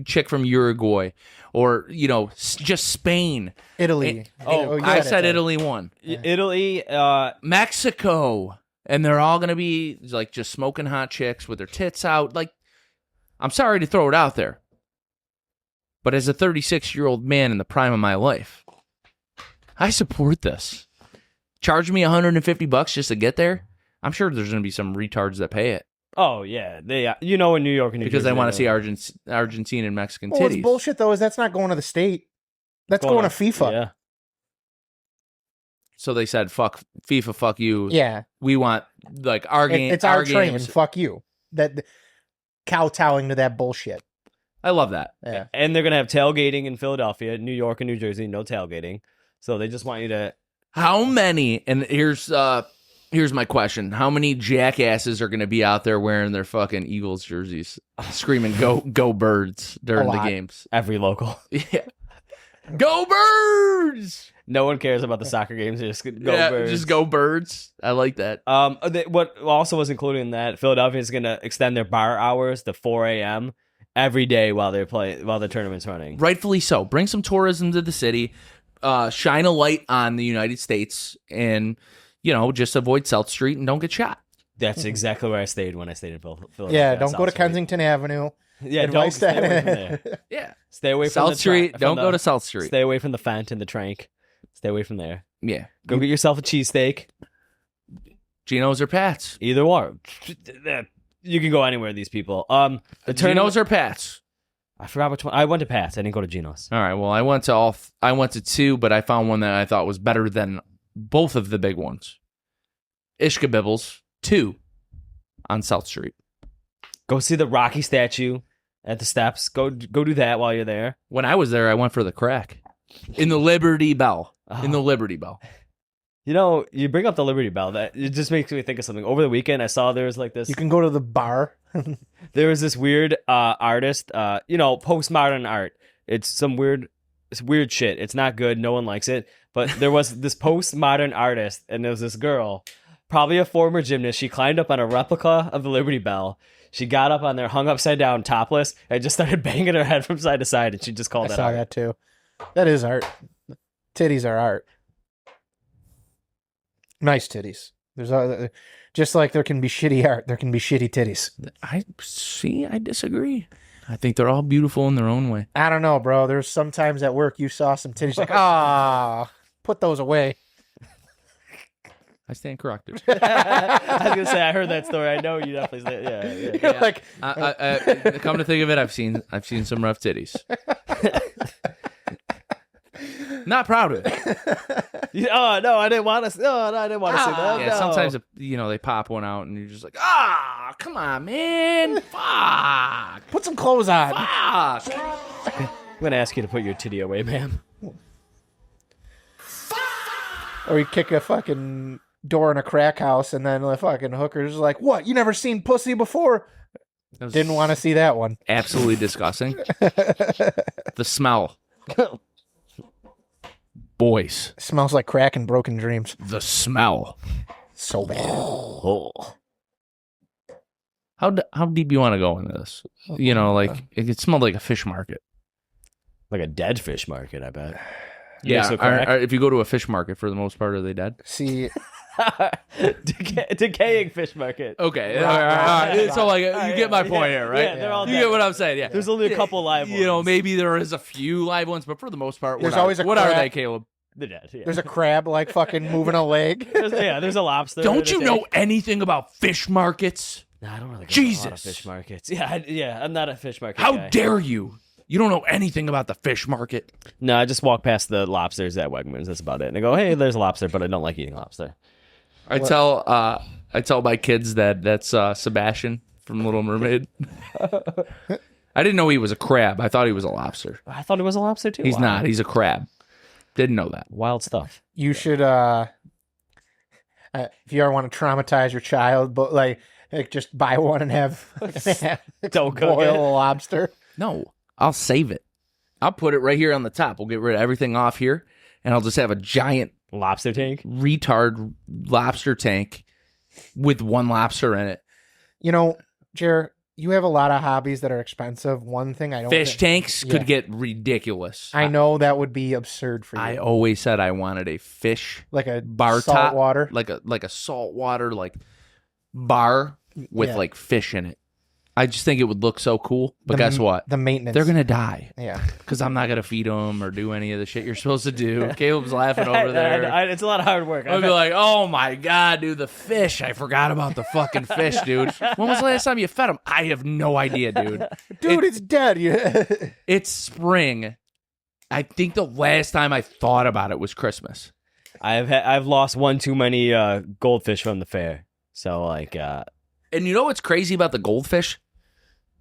chick from Uruguay, or, just Spain. Italy. I said Italy won. Italy, Mexico. And they're all going to be like just smoking hot chicks with their tits out. Like, I'm sorry to throw it out there, but as a 36-year-old man in the prime of my life, I support this. Charge me $150 just to get there. I'm sure there's going to be some retards that pay it. Oh yeah, in New York and New because Jersey, they want to see Argentine and Mexican titties. What's bullshit though is that's not going to the state. That's going to FIFA. Yeah. So they said, "Fuck FIFA, fuck you." Yeah, we want like our game. It's our train. Games. Fuck you. That kowtowing to that bullshit. I love that. Yeah, and they're gonna have tailgating in Philadelphia, New York, and New Jersey. No tailgating. So they just want you to. How many? And here's my question: how many jackasses are going to be out there wearing their fucking Eagles jerseys, screaming "Go Birds" during the games? Every local, yeah, Go Birds! No one cares about the soccer games. Just go Birds. Just Go Birds. I like that. What also was included in that, Philadelphia is going to extend their bar hours to 4 a.m. every day while the tournament's running. Rightfully so. Bring some tourism to the city. Shine a light on the United States, and just avoid South Street and don't get shot. That's exactly where I stayed when I stayed in Philadelphia. Yeah, don't go to Kensington Avenue. Yeah, don't stay away from there. Yeah, stay away from South Street. Don't go to South Street. Stay away from the Fant and the Trank. Stay away from there. Yeah, go get yourself a cheesesteak. Geno's or Pat's. Either one. You can go anywhere. These people. The Geno's or Pat's. I forgot which one. I went to Pat's. I didn't go to Geno's. All right. Well, I went to two, but I found one that I thought was better than both of the big ones. Ishkabibbles 2 on South Street. Go see the Rocky statue at the steps. Go do that while you're there. When I was there, I went for the crack in the Liberty Bell. In the Liberty Bell. You bring up the Liberty Bell. That it just makes me think of something. Over the weekend, I saw there was like this. You can go to the bar. There was this weird artist. Postmodern art. It's weird shit. It's not good. No one likes it. But there was this postmodern artist, and there was this girl, probably a former gymnast. She climbed up on a replica of the Liberty Bell. She got up on there, hung upside down, topless, and just started banging her head from side to side. And she just called that art. I saw that too. That is art. Titties are art. Nice titties. There's just like there can be shitty art, there can be shitty titties. I disagree. I think they're all beautiful in their own way. I don't know, bro. There's sometimes at work you saw some titties like, put those away. I stand corrected. I was gonna say I heard that story. I know you definitely said yeah. Like, come to think of it, I've seen some rough titties. Not proud of it. Oh no, I didn't want to. No, I didn't want to say that. Yeah, no. Sometimes they pop one out, and you're just like, come on, man, fuck, put some clothes on. Fuck. I'm gonna ask you to put your titty away, ma'am. Or you kick a fucking door in a crack house, and then the fucking hooker's like, "What? You never seen pussy before?" Didn't want to see that one. Absolutely disgusting. The smell. Boys. Smells like crack and broken dreams. The smell. So bad. Oh. How deep you want to go into this? You know, like, it smelled like a fish market. Like a dead fish market, I bet. Yeah, so crack? if you go to a fish market, for the most part, are they dead? See, Decaying fish market. Okay, all right. So like, you get my point here, right? Yeah, they're all you dead. get what I'm saying. Yeah, There's only a couple live ones. You know, maybe there is a few live ones, but for the most part, There's always a what are crab. they, Caleb? They're dead. Yeah. there's a crab like fucking moving a leg. There's a lobster. Don't you in a know tank. anything about fish markets? No, I don't really go to a lot of Jesus. fish markets. Yeah, I'm not a fish market How guy. dare you? You don't know anything about the fish market. No, I just walk past the lobsters at Wegmans. That's about it. And I go, hey, there's a lobster, but I don't like eating lobster. I tell my kids that's Sebastian from Little Mermaid. I didn't know he was a crab. I thought he was a lobster. I thought it was a lobster too. He's Wow. not. He's a crab. Didn't know that. Wild stuff. You should, if you ever want to traumatize your child, but like just buy one and have Don't cook boil it. a lobster. No, I'll save it. I'll put it right here on the top. We'll get rid of everything off here, and I'll just have a giant Lobster tank? retard lobster tank with one lobster in it. You know, Jer, you have a lot of hobbies that are expensive. One thing I don't Fish think- tanks Yeah. could get ridiculous. I know that would be absurd for you. I always said I wanted a fish like a bar salt top, water. like a saltwater bar with Yeah. like fish in it. I just think it would look so cool. But guess what? The maintenance. They're gonna die Yeah. because I'm not gonna feed them or do any of the shit you're supposed to do. Caleb's laughing over there. It's a lot of hard work. I'd be like, oh my God, dude, the fish. I forgot about the fucking fish, dude. When was the last time you fed him? I have no idea, dude. Dude, it's dead. It's spring. I think the last time I thought about it was Christmas. I've lost one too many goldfish from the fair. So like, And you know what's crazy about the goldfish?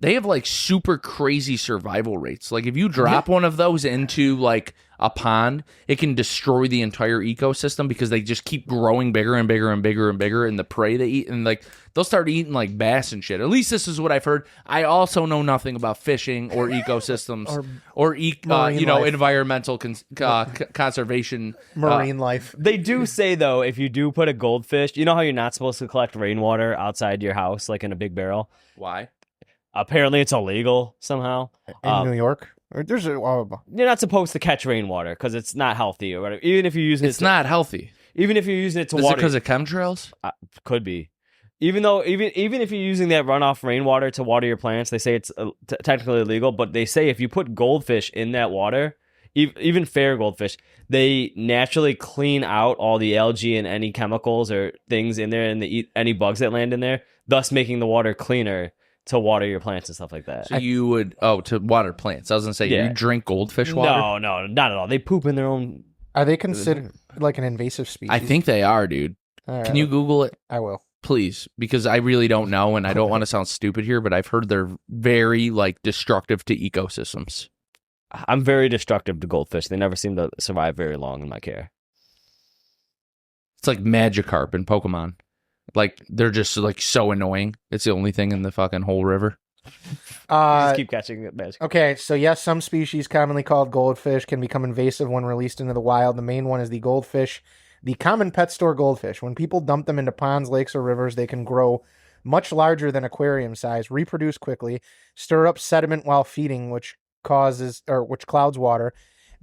They have like super crazy survival rates. Like if you drop one of those into like a pond, it can destroy the entire ecosystem because they just keep growing bigger and bigger and bigger and bigger. And the prey they eat, and like they'll start eating like bass and shit. At least this is what I've heard. I also know nothing about fishing or ecosystems or marine life. environmental conservation. Marine life. they do say though, if you do put a goldfish, you know how you're not supposed to collect rainwater outside your house, like in a big barrel. Why? Apparently, it's illegal somehow. In New York. Or there's a You're not supposed to catch rainwater because it's not healthy or whatever. Even if you're using It's not healthy. Even if you're using it to Is it water, because of chemtrails? could be. Even if you're using that runoff rainwater to water your plants, they say it's technically illegal. But they say if you put goldfish in that water, even fair goldfish, they naturally clean out all the algae and any chemicals or things in there, and they eat any bugs that land in there, thus making the water cleaner to water your plants and stuff like that. So you would to water plants. I was gonna say Yeah. you drink goldfish water. No, not at all. They poop in their own. Are they considered like an invasive species? I think they are, dude. All right, Can you Google it, I will. please? Because I really don't know, and I don't want to sound stupid here, but I've heard they're very like destructive to ecosystems. I'm very destructive to goldfish. They never seem to survive very long in my care. It's like Magikarp in Pokemon. Like they're just like so annoying. It's the only thing in the fucking whole river. Just keep catching it, magic. Okay, so yes, some species commonly called goldfish can become invasive when released into the wild. The main one is the goldfish, the common pet store goldfish. When people dump them into ponds, lakes, or rivers, they can grow much larger than aquarium size, reproduce quickly, stir up sediment while feeding, which clouds water,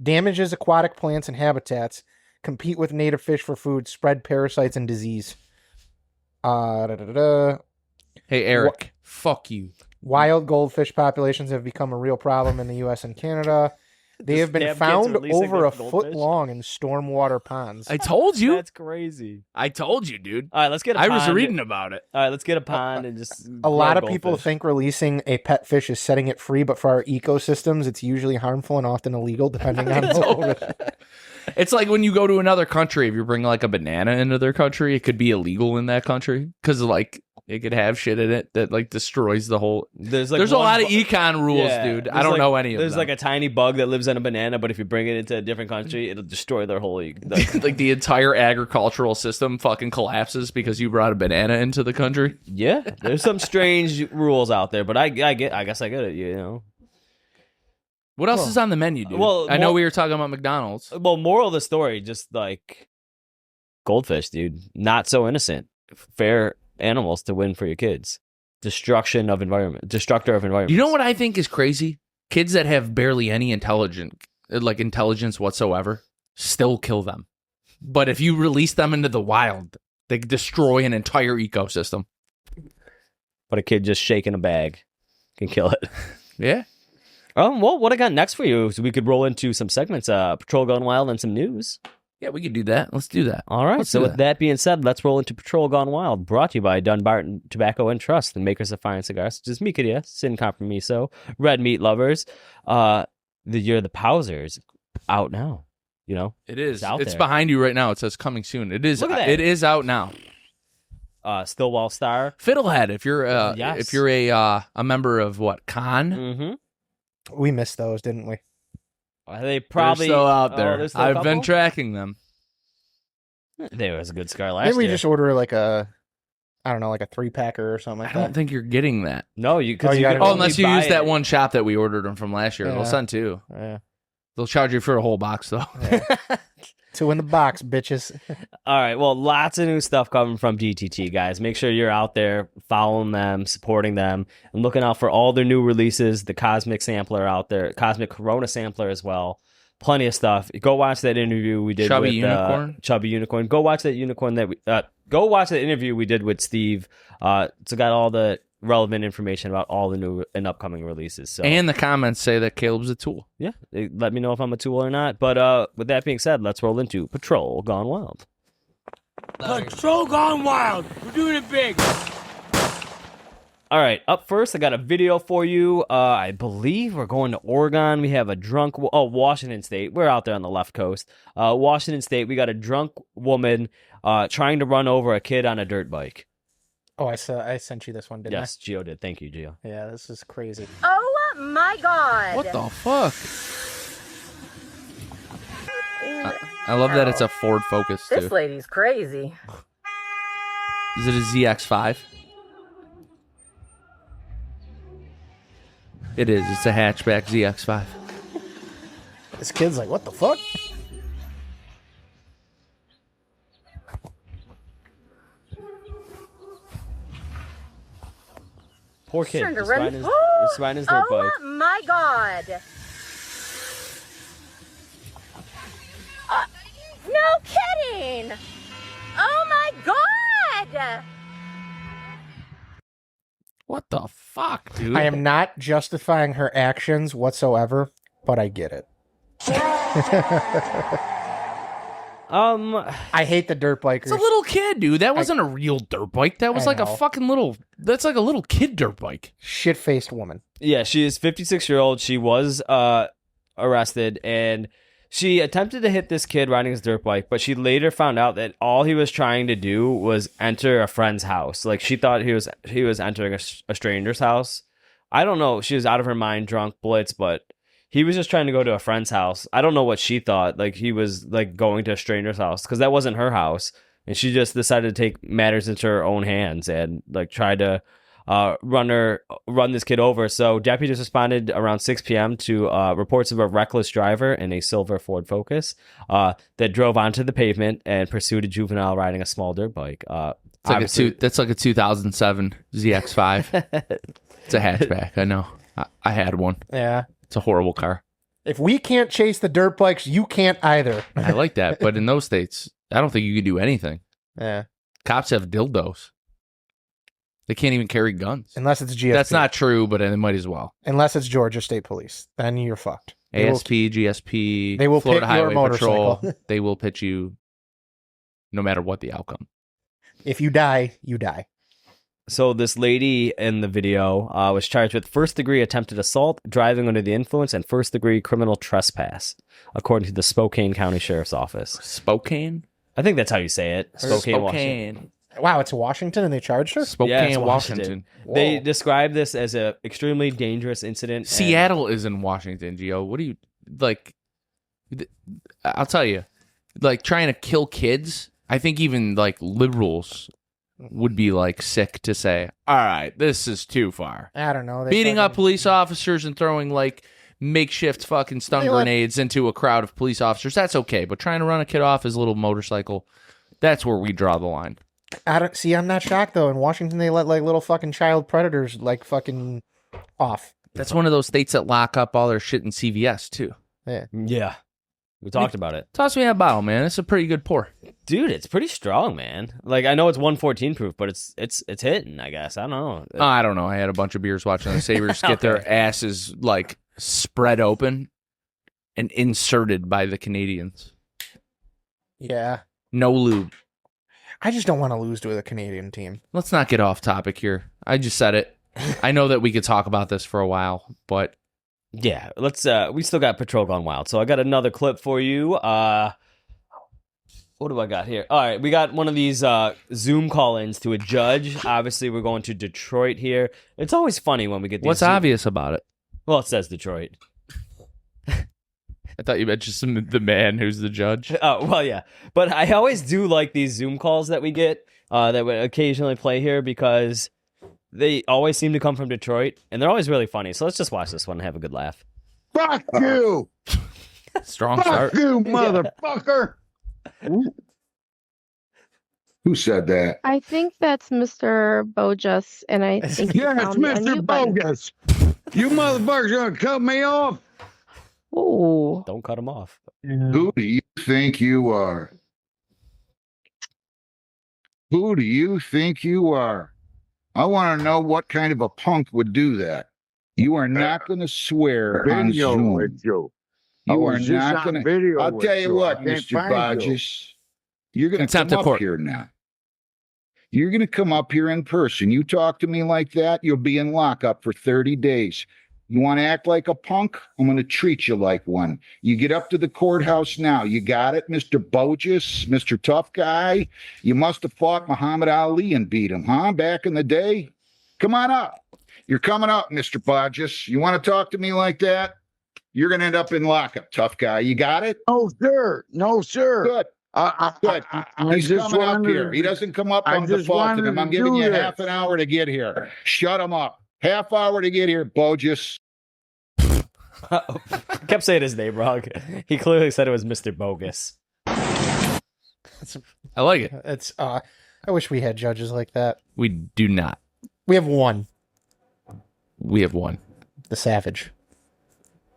damages aquatic plants and habitats, compete with native fish for food, spread parasites and disease. Hey Eric, fuck you. Wild goldfish populations have become a real problem in the U.S. and Canada. They have been Damn kids found releasing over their a foot goldfish. long in stormwater ponds. I told you. That's crazy. I told you, dude. All right, let's get a I pond. was reading about it. All right, let's get a pond and just. A lot of grow people goldfish. think releasing a pet fish is setting it free, but for our ecosystems, it's usually harmful and often illegal, depending on It's like when you go to another country, if you bring like a banana into their country, it could be illegal in that country because like It could have shit in it that like destroys the whole. There's a lot of econ rules, Yeah, dude. I don't know any of them. There's like a tiny bug that lives in a banana, but if you bring it into a different country, it'll destroy their whole. Like the entire agricultural system fucking collapses because you brought a banana into the country. Yeah, there's some strange rules out there, but I guess I get it. You know. What else is on the menu, dude? Well, I know we were talking about McDonald's. Well, moral of the story, just like goldfish, dude. Not so innocent. Fair animals to win for your kids. Destructor of environment. You know what I think is crazy? Kids that have barely any intelligence whatsoever still kill them. But if you release them into the wild, they destroy an entire ecosystem. But a kid just shaking a bag can kill it. Yeah. Well, what I got next for you is we could roll into some segments, Patrol Gone Wild and some news. Yeah, we could do that. Let's do that. All right. Let's So do with that being said, let's roll into Patrol Gone Wild, brought to you by Dunbarton Tobacco and Trust, the makers of fine cigars, such as Mikadia, Sin Compromiso, Red Meat Lovers. The year of the Pousers out now. You know, It is. It's It's there. behind you right now. It says coming soon. It is. Look at that. It is out now. Stillwell Star. Fiddlehead. If you're Yes. if you're a member of what Con, Mm-hmm. We missed those, didn't we? They probably they're still out there. there's still a I've been couple? tracking them. There was a good cigar last Maybe we year. just order like a 3-packer or something like I that. don't think you're getting that. No, you Oh, because you you gotta can go- Oh, only unless you buy use that it. one shop that we ordered them from last year. Yeah. They'll send two. Yeah. They'll charge you for a whole box though. 2 in the box, bitches. All right. Well, lots of new stuff coming from DTT, guys. Make sure you're out there following them, supporting them, and looking out for all their new releases. The Cosmic Sampler out there, Cosmic Corona Sampler as well. Plenty of stuff. Go watch that interview we did Chubby with Unicorn? Chubby Unicorn. Go watch that interview we did with Steve. It's got all the relevant information about all the new and upcoming releases. So And the comments say that Caleb's a tool. yeah, let me know if I'm a tool or not. But with that being said, let's roll into Patrol Gone Wild. Patrol Gone Wild. We're doing it big. All right, up first, I got a video for you. I believe we're going to Oregon. We have a Washington State. We're out there on the left coast. Washington State, we got a drunk woman trying to run over a kid on a dirt bike. Oh, I sent you this one, didn't Yes, Gio did. Thank you, Gio. I? Yeah, this is crazy. Oh my god. What the fuck? I love that it's a Ford Focus too. This lady's crazy. Is it a ZX5? It is. It's a hatchback ZX5. This kid's like, what the fuck? Poor kid. Turned Just around. riding his dirt bike. Oh my god. No kidding. Oh my god. What the fuck, dude? I am not justifying her actions whatsoever, but I get it. I hate the dirt bikers. It's a little kid, dude. That wasn't a real dirt bike. That was I like a know. fucking little. That's like a little kid dirt bike. Shit-faced woman. Yeah, she is 56-year-old. She was arrested, and she attempted to hit this kid riding his dirt bike, but she later found out that all he was trying to do was enter a friend's house. Like, she thought he was entering a stranger's house. I don't know. She was out of her mind, drunk, blitz, but he was just trying to go to a friend's house. I don't know what she thought. Like, he was like going to a stranger's house because that wasn't her house. And she just decided to take matters into her own hands and like try to run this kid over. So deputies responded around 6 p.m. to reports of a reckless driver in a silver Ford Focus that drove onto the pavement and pursued a juvenile riding a small dirt bike. That's like a 2007 ZX5. It's a hatchback. I know. I had one. Yeah. It's a horrible car. If we can't chase the dirt bikes, you can't either. I like that, but in those states, I don't think you can do anything. Yeah. Cops have dildos. They can't even carry guns. Unless it's GSP. That's not true, but they might as well. Unless it's Georgia State Police. Then you're fucked. They will- ASP, GSP, they will Florida pit your Highway motorcycle. Patrol, they will pit you no matter what the outcome. If you die, you die. So this lady in the video was charged with first-degree attempted assault, driving under the influence, and first-degree criminal trespass, according to the Spokane County Sheriff's Office. Spokane? I think that's how you say it. Spokane, Washington. Wow, it's Washington and they charged her? Spokane, it's Washington. They describe this as a extremely dangerous incident. Seattle is in Washington, Gio. What do you like? I'll tell you, like trying to kill kids. I think even like liberals would be like sick to say, all right, this is too far. I don't know. Beating up police officers and throwing like makeshift fucking stun grenades into a crowd of police officers, that's okay. But trying to run a kid off his little motorcycle, that's where we draw the line. I'm not shocked though. In Washington, they let like little fucking child predators like fucking off. That's one of those states that lock up all their shit in CVS too. Yeah. We talked about it. Toss me that bottle, man. It's a pretty good pour. Dude, it's pretty strong, man. Like, I know it's 114 proof, but it's hitting, I guess. I don't know. I don't know. I had a bunch of beers watching the Sabres get their asses, like, spread open and inserted by the Canadians. Yeah. No lube. I just don't want to lose to the Canadian team. Let's not get off topic here. I just said it. I know that we could talk about this for a while, but... Yeah, let's. We still got Patrol Gone Wild, so I got another clip for you. What do I got here? All right, we got one of these Zoom call-ins to a judge. Obviously, we're going to Detroit here. It's always funny when we get these. What's obvious about it? Well, it says Detroit. I thought you meant just the man who's the judge. Oh, well, yeah. But I always do like these Zoom calls that we get that we occasionally play here because they always seem to come from Detroit, and they're always really funny. So let's just watch this one and have a good laugh. Fuck you! Strong start. Fuck you, motherfucker! Who said that? I think that's Mr. Bogus, and I think Yeah, it's Mr. Bogus. You motherfuckers gonna cut me off? Oh, Don't cut him off. Who do you think you are? Who do you think you are? I want to know what kind of a punk would do that. You are not going to swear on Zoom. With you. You are not going to. I'll tell you what, Mr. Bodges, you're going to come up here now. You're going to come up here in person. You talk to me like that, you'll be in lockup for 30 days. You want to act like a punk? I'm going to treat you like one. You get up to the courthouse now. You got it, Mr. Bogus, Mr. Tough Guy? You must have fought Muhammad Ali and beat him, huh? Back in the day? Come on up. You're coming up, Mr. Bogus. You want to talk to me like that? You're going to end up in lockup, Tough Guy. You got it? No, sir. No, sir. Good. Good. He's coming up here. He doesn't come up. I'm defaulting him. I'm giving you half an hour to get here. Shut him up. Half hour to get here, Bogus. Kept saying his name wrong. He clearly said it was Mr. Bogus. I like it. It's I wish we had judges like that. We do not. We have one. We have one. The Savage.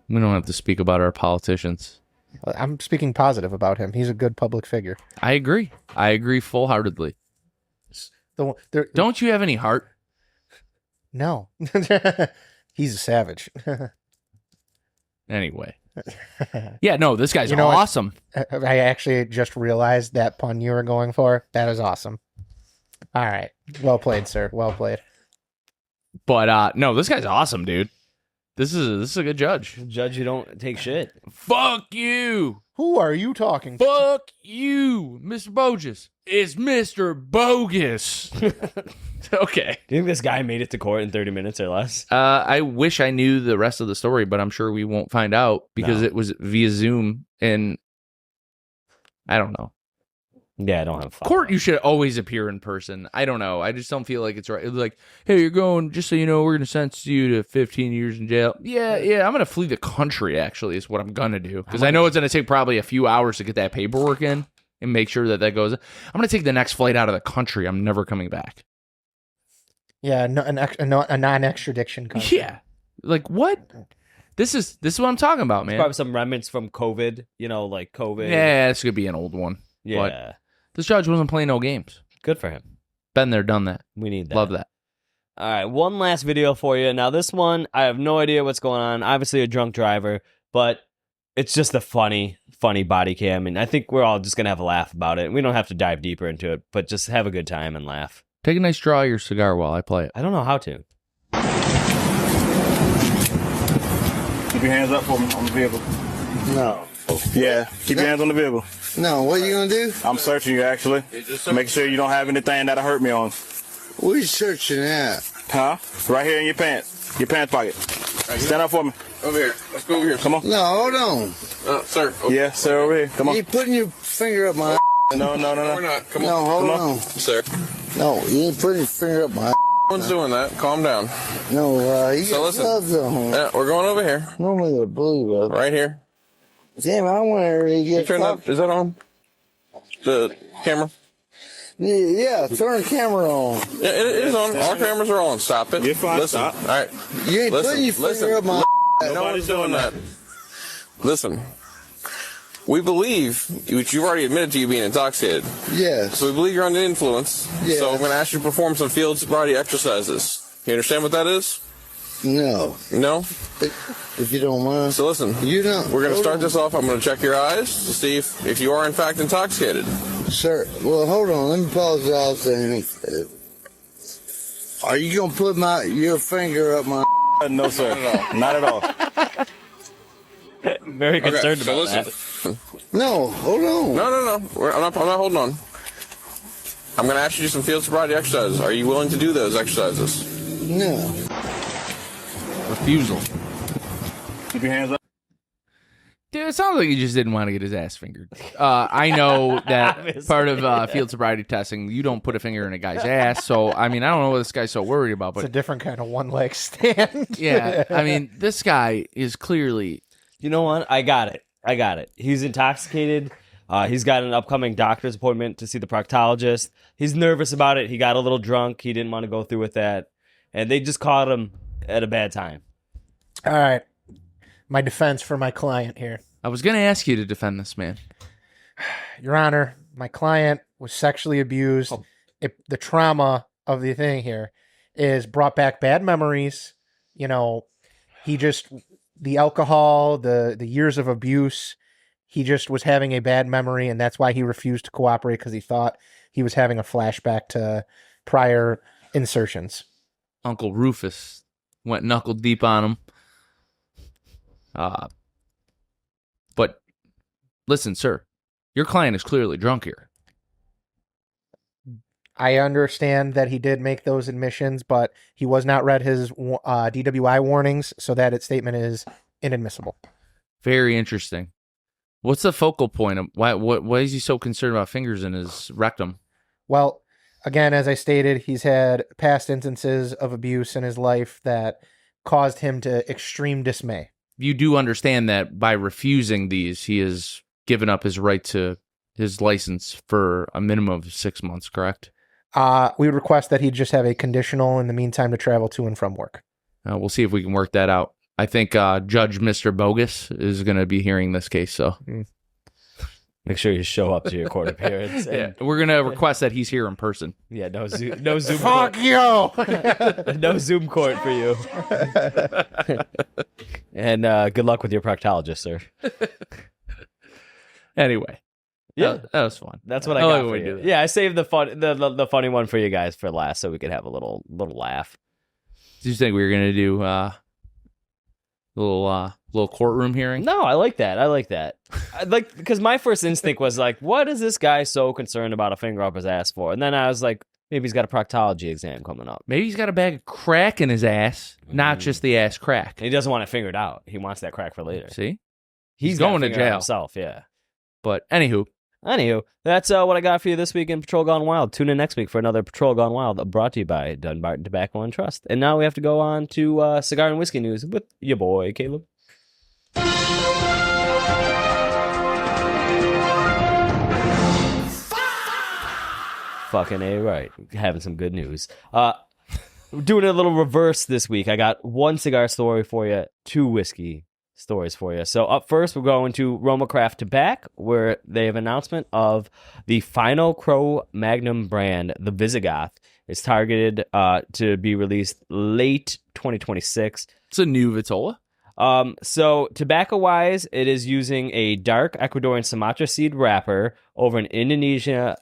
We don't have to speak about our politicians. I'm speaking positive about him. He's a good public figure. I agree. I agree full-heartedly. Don't you have any heart? No. He's a savage. Anyway. Yeah, no, this guy's awesome. I actually just realized that pun you were going for. That is awesome. All right. Well played, sir. Well played. But no, this guy's awesome, dude. This is a good judge. Judge, you don't take shit. Fuck you. Who are you talking to? Fuck you, Mr. Bogus. It's Mr. Bogus. Okay. Do you think this guy made it to court in 30 minutes or less? I wish I knew the rest of the story, but I'm sure we won't find out because it was via Zoom, and I don't know. Yeah, I don't have court. You should always appear in person. I don't know. I just don't feel like it's right. It's like, hey, you're going. Just so you know, we're going to sentence you to 15 years in jail. Yeah. I'm going to flee the country. Actually, is what I'm going to do because I know it's going to take probably a few hours to get that paperwork in and make sure that goes. I'm going to take the next flight out of the country. I'm never coming back. Yeah, a non-extradition country. Yeah, like what? This is what I'm talking about, man. It's probably some remnants from COVID. Like COVID. Yeah, this could be an old one. Yeah. But this judge wasn't playing no games. Good for him. Been there, done that. We need that. Love that. All right, one last video for you. Now, this one, I have no idea what's going on. Obviously, a drunk driver, but it's just a funny body cam, and I think we're all just going to have a laugh about it. We don't have to dive deeper into it, but just have a good time and laugh. Take a nice draw of your cigar while I play it. I don't know how to. Keep your hands up for me on the vehicle. No. Yeah, keep your hands on the vehicle. No, what are you going to do? I'm searching you, actually. Making sure you don't have anything that'll hurt me on. What are you searching at? Huh? Right here in your pants. Your pants pocket. Stand up for me. Over here. Let's go over here. Come on. No, hold on. Sir. Yeah, sir, over here. Come on. You putting your finger up my No. We're not. Come on. No, hold Come on. on. Sir. No, you ain't putting your finger up my No one's doing that. Calm down. No, you So got listen. gloves on. Yeah, we're going over here. Normally with blue gloves. Right here. Damn, I want to really You get turn that. Is that on? The camera? Yeah, turn the camera on. Yeah, it is on. Our cameras are on. Stop it. You're fine. Listen. Stop. All right. You ain't putting your finger up my No one's doing that. Listen. We believe, which you've already admitted to you being intoxicated. Yes. So we believe you're under the influence. Yes. So I'm going to ask you to perform some field sobriety exercises. You understand what that is? No. No? If you don't mind. So listen. You don't. We're going to start this off. I'm going to check your eyes to see if you are in fact intoxicated. Sir, well, hold on. Let me pause out. Are you going to put your finger up my... No, sir. Not at all. Very concerned about that. No, hold on. No. I'm not holding on. I'm going to ask you to do some field sobriety exercises. Are you willing to do those exercises? No. Refusal. Keep your hands up. Dude, it sounds like he just didn't want to get his ass fingered. I know that part of field sobriety testing, you don't put a finger in a guy's ass. So, I mean, I don't know what this guy's so worried about. But It's a different kind of one-leg stand. yeah, I mean, this guy is clearly... You know what? I got it. He's intoxicated. He's got an upcoming doctor's appointment to see the proctologist. He's nervous about it. He got a little drunk. He didn't want to go through with that. And they just caught him at a bad time. All right. My defense for my client here. I was going to ask you to defend this man. Your Honor, my client was sexually abused. The trauma of the thing here is brought back bad memories. You know, the alcohol, the years of abuse, he just was having a bad memory, and that's why he refused to cooperate, because he thought he was having a flashback to prior insertions. Uncle Rufus went knuckle deep on him. But listen, sir, your client is clearly drunk here. I understand that he did make those admissions, but he was not read his DWI warnings, so that statement is inadmissible. Very interesting. What's the focal point of why is he so concerned about fingers in his rectum? Well, again, as I stated, he's had past instances of abuse in his life that caused him to extreme dismay. You do understand that by refusing these, he has given up his right to his license for a minimum of 6 months, correct? We would request that he just have a conditional in the meantime to travel to and from work. We'll see if we can work that out. I think Judge Mr. Bogus is going to be hearing this case, so make sure you show up to your court appearance. Yeah, we're going to request that he's here in person. Yeah, no Zoom. Fuck court. you! No Zoom court for you. And good luck with your proctologist, sir. Anyway. Yeah, that was fun. That's what I got for you. Yeah, I saved the funny one for you guys for last, so we could have a little laugh. Did you think we were gonna do a little courtroom hearing? No, I like that. Because my first instinct was like, what is this guy so concerned about a finger up his ass for? And then I was like, maybe he's got a proctology exam coming up. Maybe he's got a bag of crack in his ass, not just the ass crack. And he doesn't want it fingered out. He wants that crack for later. See, he's going to finger out jail himself. Yeah. But anywho, that's what I got for you this week in Patrol Gone Wild. Tune in next week for another Patrol Gone Wild brought to you by Dunbarton Tobacco and Trust. And now we have to go on to cigar and whiskey news with your boy, Caleb. Fucking A, right. Having some good news. Doing a little reverse this week. I got one cigar story for you, two whiskey stories for you. So up first, we're going to Roma Craft Tobacco, where they have an announcement of the Final Crow Magnum brand, the Visigoth. It's targeted to be released late 2026. It's a new Vitola. So tobacco-wise, it is using a dark Ecuadorian Sumatra seed wrapper over an Indonesia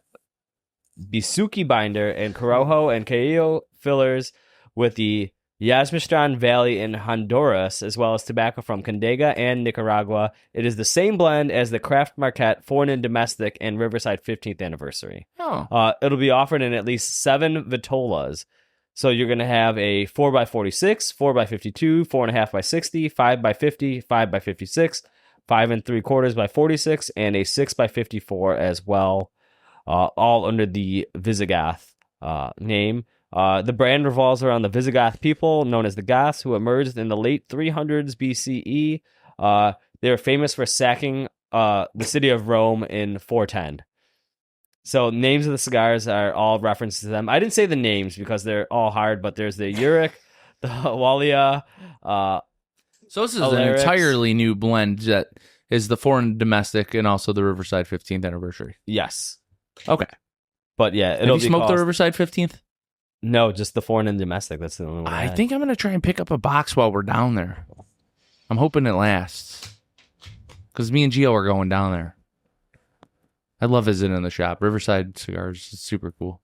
Bisuki binder and Corojo and Caillo fillers with the Yazmistran Valley in Honduras, as well as tobacco from Condega and Nicaragua. It is the same blend as the Craft Marquette Foreign and Domestic and Riverside 15th Anniversary. Oh. It'll be offered in at least 7 vitolas. So you're going to have a 4x46, 4x52, 4.5x60, 5x50, 5x56, 5 3/4 by 46, and a 6x54 as well, all under the Visigoth name. The brand revolves around the Visigoth people, known as the Goths, who emerged in the late 300s BCE. They were famous for sacking the city of Rome in 410. So names of the cigars are all references to them. I didn't say the names because they're all hard, but there's the Uric, the Walia. So this is Alarix. an entirely new blend that is the foreign domestic and also the Riverside 15th Anniversary. Yes. Okay. But yeah, Have you smoked the Riverside 15th? No, just the foreign and domestic. That's the only one. I think I'm going to try and pick up a box while we're down there. I'm hoping it lasts. Because me and Gio are going down there. I love visiting the shop. Riverside Cigars is super cool.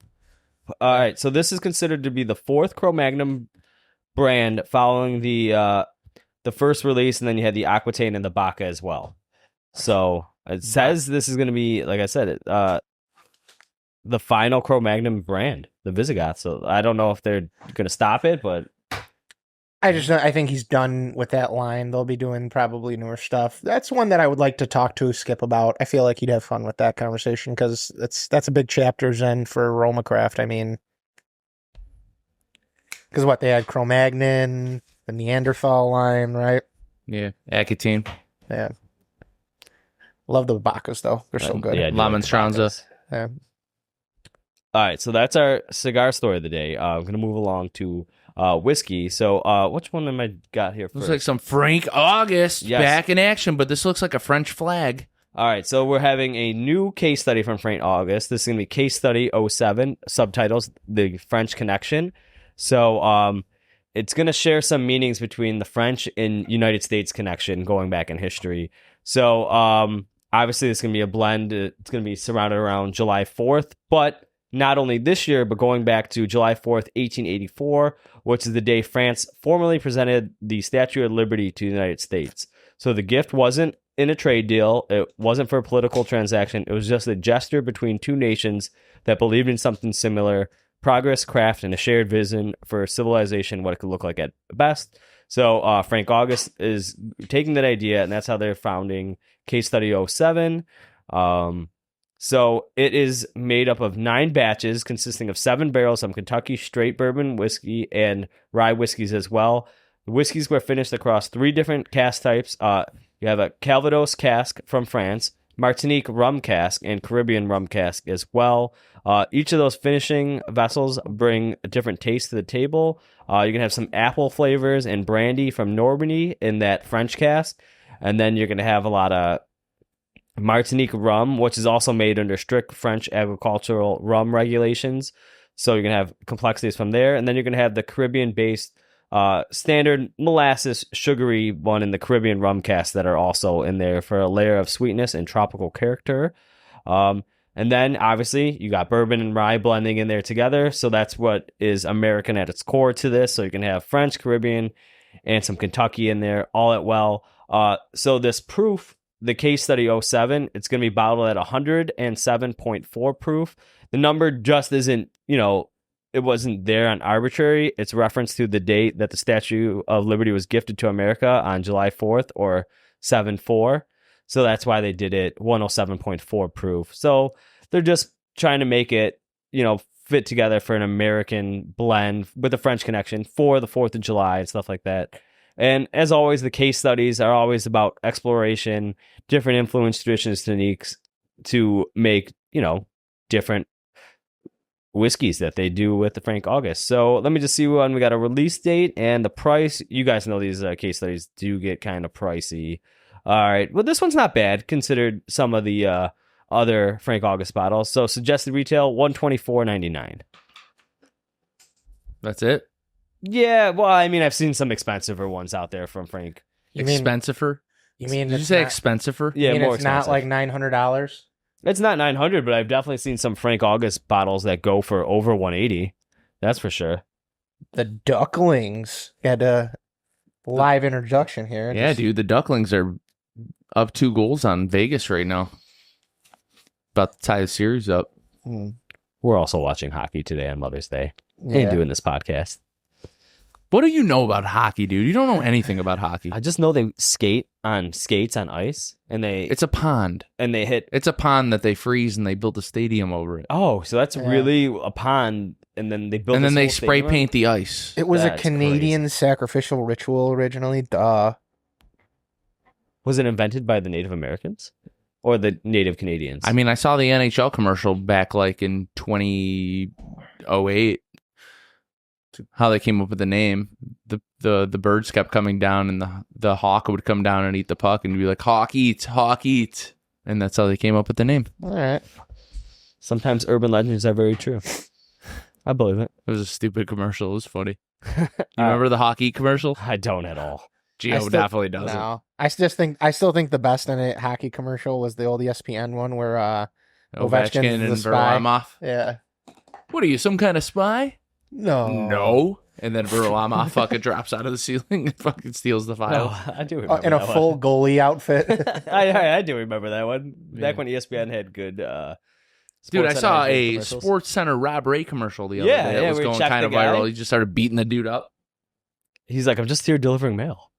All right, so this is considered to be the 4th Cro-Magnon brand following the first release, and then you had the Aquitaine and the Baca as well. So it says this is going to be, like I said, the final Cro-Magnon brand, the Visigoth. So I don't know if they're going to stop it, but I think he's done with that line. They'll be doing probably newer stuff. That's one that I would like to talk to Skip about. I feel like he'd have fun with that conversation because that's a big chapter Zen for Romacraft. I mean, because what they had Cro-Magnon, the Neanderthal line, right? Yeah, Aquitaine. Yeah, love the Bacas though. They're so good. Yeah, La Monstranza. Yeah. All right, so that's our cigar story of the day. I'm going to move along to whiskey. So which one am I got here first? Looks like some Frank August back in action, but this looks like a French flag. All right, so we're having a new case study from Frank August. This is going to be Case Study 07, subtitles, The French Connection. So it's going to share some meanings between the French and United States connection going back in history. So obviously it's going to be a blend. It's going to be surrounded around July 4th, but not only this year, but going back to July 4th, 1884, which is the day France formally presented the Statue of Liberty to the United States. So the gift wasn't in a trade deal. It wasn't for a political transaction. It was just a gesture between two nations that believed in something similar, progress, craft, and a shared vision for civilization, what it could look like at best. So Frank August is taking that idea, and that's how they're founding Case Study 07. So it is made up of 9 batches consisting of 7 barrels of Kentucky straight bourbon whiskey and rye whiskeys as well. The whiskeys were finished across 3 different cask types. You have a Calvados cask from France, Martinique rum cask, and Caribbean rum cask as well. Each of those finishing vessels bring a different taste to the table. You can have some apple flavors and brandy from Normandy in that French cask. And then you're going to have a lot of Martinique rum, which is also made under strict French agricultural rum regulations. So you're going to have complexities from there. And then you're going to have the Caribbean-based standard molasses sugary one in the Caribbean rum cask that are also in there for a layer of sweetness and tropical character. And then, obviously, you got bourbon and rye blending in there together. So that's what is American at its core to this. So you can have French, Caribbean, and some Kentucky in there all at well. So this proof, the Case Study 07, it's going to be bottled at 107.4 proof. The number just isn't, it wasn't there on arbitrary. It's reference to the date that the Statue of Liberty was gifted to America on July 4th or 7/4. So that's why they did it 107.4 proof. So they're just trying to make it, fit together for an American blend with a French connection for the 4th of July and stuff like that. And as always, the case studies are always about exploration, different influence, traditions, techniques to make, different whiskeys that they do with the Frank August. So let me just see when we got a release date and the price. You guys know these case studies do get kind of pricey. All right. Well, this one's not bad considered some of the other Frank August bottles. So suggested retail, $124.99. That's it? Yeah, well, I mean, I've seen some expensiver ones out there from Frank. Expensiver? You mean Did you say expensiver? Yeah, more it's expensive. not like $900? It's not $900, but I've definitely seen some Frank August bottles that go for over $180. That's for sure. The Ducklings had a live introduction here. Yeah, dude, the Ducklings are up 2 goals on Vegas right now. About to tie the series up. We're also watching hockey today on Mother's Day Yeah. and doing this podcast. What do you know about hockey, dude? You don't know anything about hockey. I just know they skate on skates on ice, and It's a pond. and they hit. It's a pond that they freeze and they build a stadium over it. Oh, so that's really a pond, and then they build. And then this they whole spray stadium? paint the ice. It was That's a Canadian sacrificial ritual originally. Duh. Was it invented by the Native Americans or the Native Canadians? I mean, I saw the NHL commercial back like in 2008. How they came up with the name. The birds kept coming down, and the hawk would come down and eat the puck, and be like, hawk eat, and that's how they came up with the name. All right. Sometimes urban legends are very true. I believe it. It was a stupid commercial. It was funny. You remember the hockey commercial? I don't at all. Gio definitely doesn't. No, I still think the best in a hockey commercial was the old ESPN one where Ovechkin and the spy. Varlamov. Yeah. What are you, some kind of spy? No. And then Varlamov fucking drops out of the ceiling and fucking steals the file. No, I do remember In a that full one. goalie outfit. I do remember that one. Back when ESPN had good. Dude, I SportsCenter saw had good a commercials. Sports Center Rob Ray commercial the other Yeah, day. That yeah, was where he going checked kind of the guy. viral. He just started beating the dude up. He's like, I'm just here delivering mail.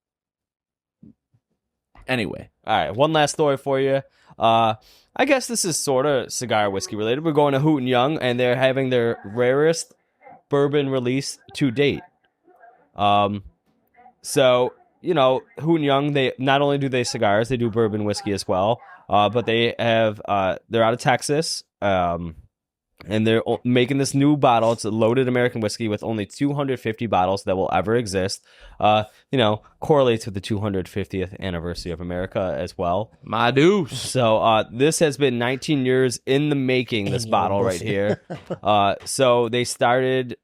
Anyway. All right, one last story for you. I guess this is sort of cigar whiskey related. We're going to Hoot & Young, and they're having their rarest bourbon release to date. So, you know, Hoot & Young, they not only do they cigars, they do bourbon whiskey as well. But they have they're out of Texas. And they're making this new bottle. It's a loaded American whiskey with only 250 bottles that will ever exist. You know, correlates with the 250th anniversary of America as well. My deuce. So this has been 19 years in the making, this bottle right here. So they started,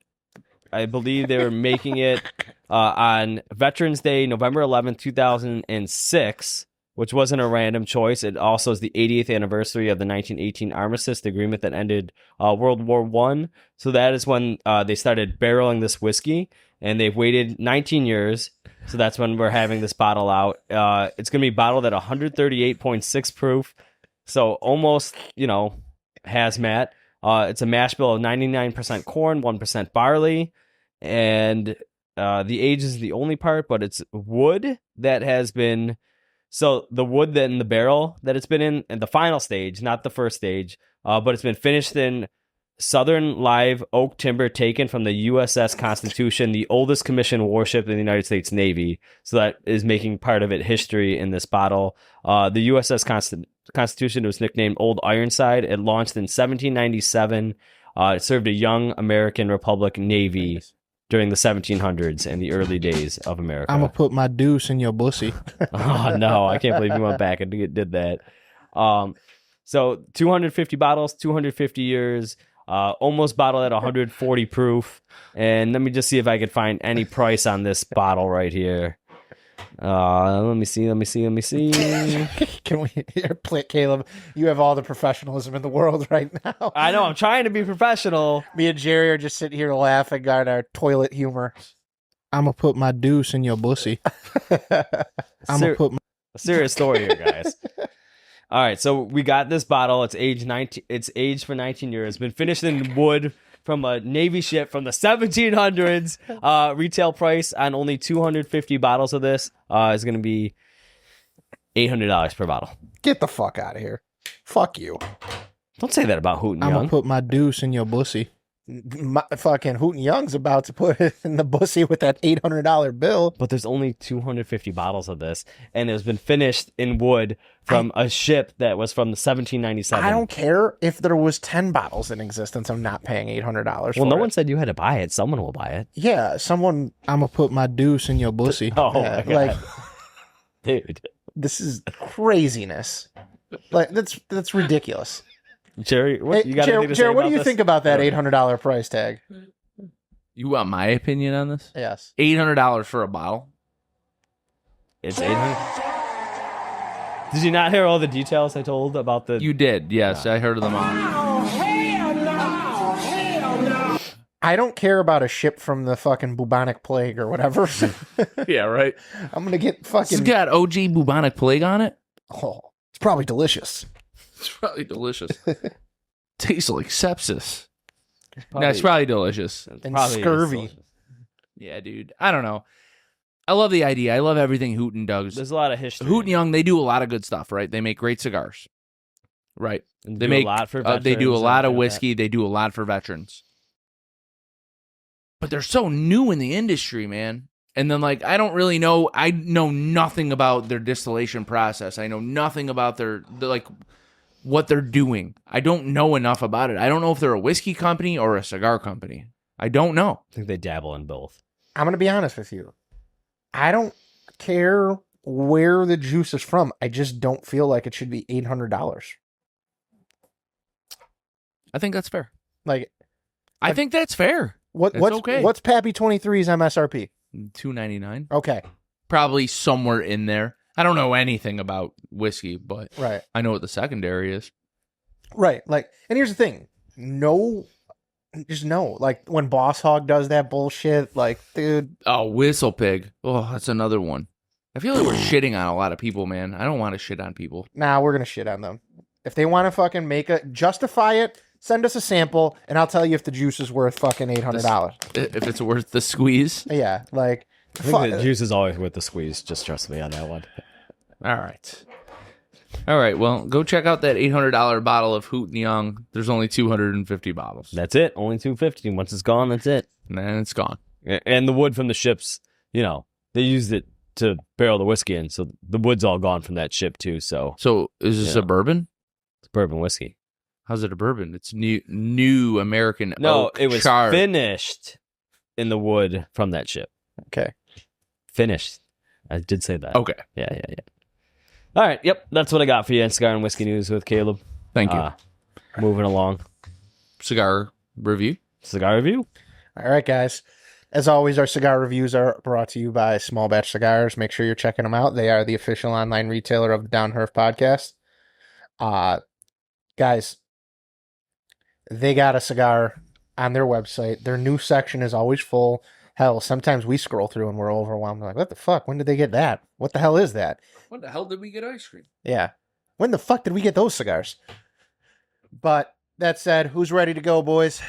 I believe they were making it on Veterans Day, November 11th, 2006. Which wasn't a random choice. It also is the 80th anniversary of the 1918 Armistice Agreement that ended World War I. So that is when they started barreling this whiskey, and they've waited 19 years. So that's when we're having this bottle out. It's going to be bottled at 138.6 proof, so almost, you know, hazmat. It's a mash bill of 99% corn, 1% barley, and the age is the only part, but it's wood that has been... So the wood that in the barrel that it's been in the final stage, not the first stage, but it's been finished in southern live oak timber taken from the USS Constitution, the oldest commissioned warship in the United States Navy. So that is making part of it history in this bottle. The USS Constitution was nicknamed Old Ironside. It launched in 1797. It served a young American Republic Navy during the 1700s and the early days of America. I'm going to put my deuce in your bussy. Oh, no. I can't believe you went back and did that. So 250 bottles, 250 years, almost bottled at 140 proof. And let me just see if I could find any price on this bottle right here. Let me see. Can we play, Caleb? You have all the professionalism in the world right now. I know. I'm trying to be professional. Me and Jerry are just sitting here laughing at our toilet humor. I'm going to put my deuce in your bussy. I'm going to put a serious story here, guys. All right. So we got this bottle. It's aged 19. It's aged for 19 years. Been finished in wood from a Navy ship from the 1700s. Retail price on only 250 bottles of this is going to be $800 per bottle. Get the fuck out of here. Fuck you. Don't say that about Hoot & Young. I'm going to put my deuce in your bussy. My fucking Hoot & Young's about to put it in the bussy with that $800 bill. But there's only 250 bottles of this, and it's been finished in wood from a ship that was from the 1797. I don't care if there was 10 bottles in existence. I'm not paying $800 Well, no one said you had to buy it. Someone will buy it. Yeah, someone. I'm going to put my deuce in your bussy. Oh, my God. Like, dude. This is craziness. Like, that's ridiculous. Jerry, what you got Jerry, anything to say what about do you this? think about that $800 price tag? You want my opinion on this? Yes. $800 for a bottle. It's $800. Did you not hear all the details I told about the... You did, yes. I heard them all. I don't care about a ship from the fucking bubonic plague or whatever. Yeah, right. I'm gonna get fucking. It's got OG bubonic plague on it. Oh, it's probably delicious. It's probably delicious. Tastes like sepsis. It's probably delicious. And scurvy. Yeah, dude. I don't know. I love the idea. I love everything Hooten does. There's a lot of history. Hooten Young, they do a lot of good stuff, right? They make great cigars, right? They make a lot for veterans. They do a lot of like whiskey. They do a lot for veterans. But they're so new in the industry, man. And then, like, I don't really know. I know nothing about their distillation process. I know nothing about their like, what they're doing. I don't know enough about it. I don't know if they're a whiskey company or a cigar company. I don't know. I think they dabble in both. I'm going to be honest with you. I don't care where the juice is from. I just don't feel like it should be $800. I think that's fair. Like, I think that's fair. What's okay. What's Pappy 23's MSRP? $2.99. Okay. Probably somewhere in there. I don't know anything about whiskey, but right. I know what the secondary is. Right. Like, and here's the thing. Just no. Like, when Boss Hog does that bullshit, like, dude. Oh, Whistle Pig. Oh, that's another one. I feel like we're shitting on a lot of people, man. I don't want to shit on people. Nah, we're going to shit on them. If they want to fucking justify it, send us a sample, and I'll tell you if the juice is worth fucking $800. If it's worth the squeeze? Yeah, like... I think the juice is always worth the squeeze. Just trust me on that one. All right, well, go check out that $800 bottle of Hooten Young. There's only 250 bottles. That's it. Only 250. Once it's gone, that's it. And then it's gone. And the wood from the ships, they used it to barrel the whiskey in, so the wood's all gone from that ship too. So is this a bourbon? It's bourbon whiskey. How's it a bourbon? It's new American oak. No, it was charred. finished in the wood from that ship. Okay. Finished. I did say that. Okay. Yeah. All right. Yep. That's what I got for you in Cigar and Whiskey News with Caleb. Thank you. Moving along. Cigar review. All right, guys. As always, our cigar reviews are brought to you by Small Batch Cigars. Make sure you're checking them out. They are the official online retailer of the Herf Podcast. Guys, they got a cigar on their website. Their new section is always full. Hell, sometimes we scroll through and we're overwhelmed. We're like, what the fuck? When did they get that? What the hell is that? When the hell did we get ice cream? Yeah. When the fuck did we get those cigars? But that said, who's ready to go, boys?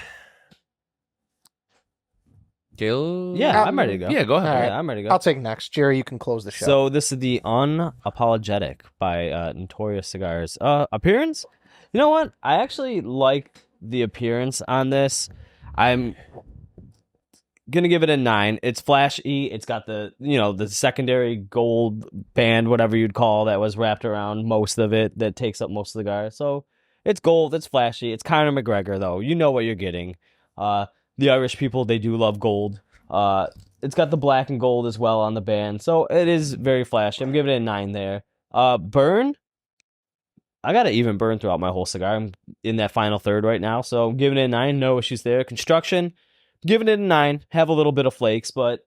Caleb? Yeah, I'm ready to go. Yeah, go ahead. All right. Yeah, I'm ready to go. I'll take next. Jerry, you can close the show. So this is the Unapologetic by Notorious Cigars. Appearance? You know what? I actually like the appearance on this. I'm gonna give it a 9. It's flashy. It's got the secondary gold band, whatever you'd call that was wrapped around most of it that takes up most of the cigar. So it's gold. It's flashy. It's Conor McGregor though. You know what you're getting. The Irish people, they do love gold. It's got the black and gold as well on the band, so it is very flashy. I'm giving it a 9 there. Burn. I got an even burn throughout my whole cigar. I'm in that final third right now, so I'm giving it a 9. No issues there. Construction. Giving it a 9. Have a little bit of flakes, but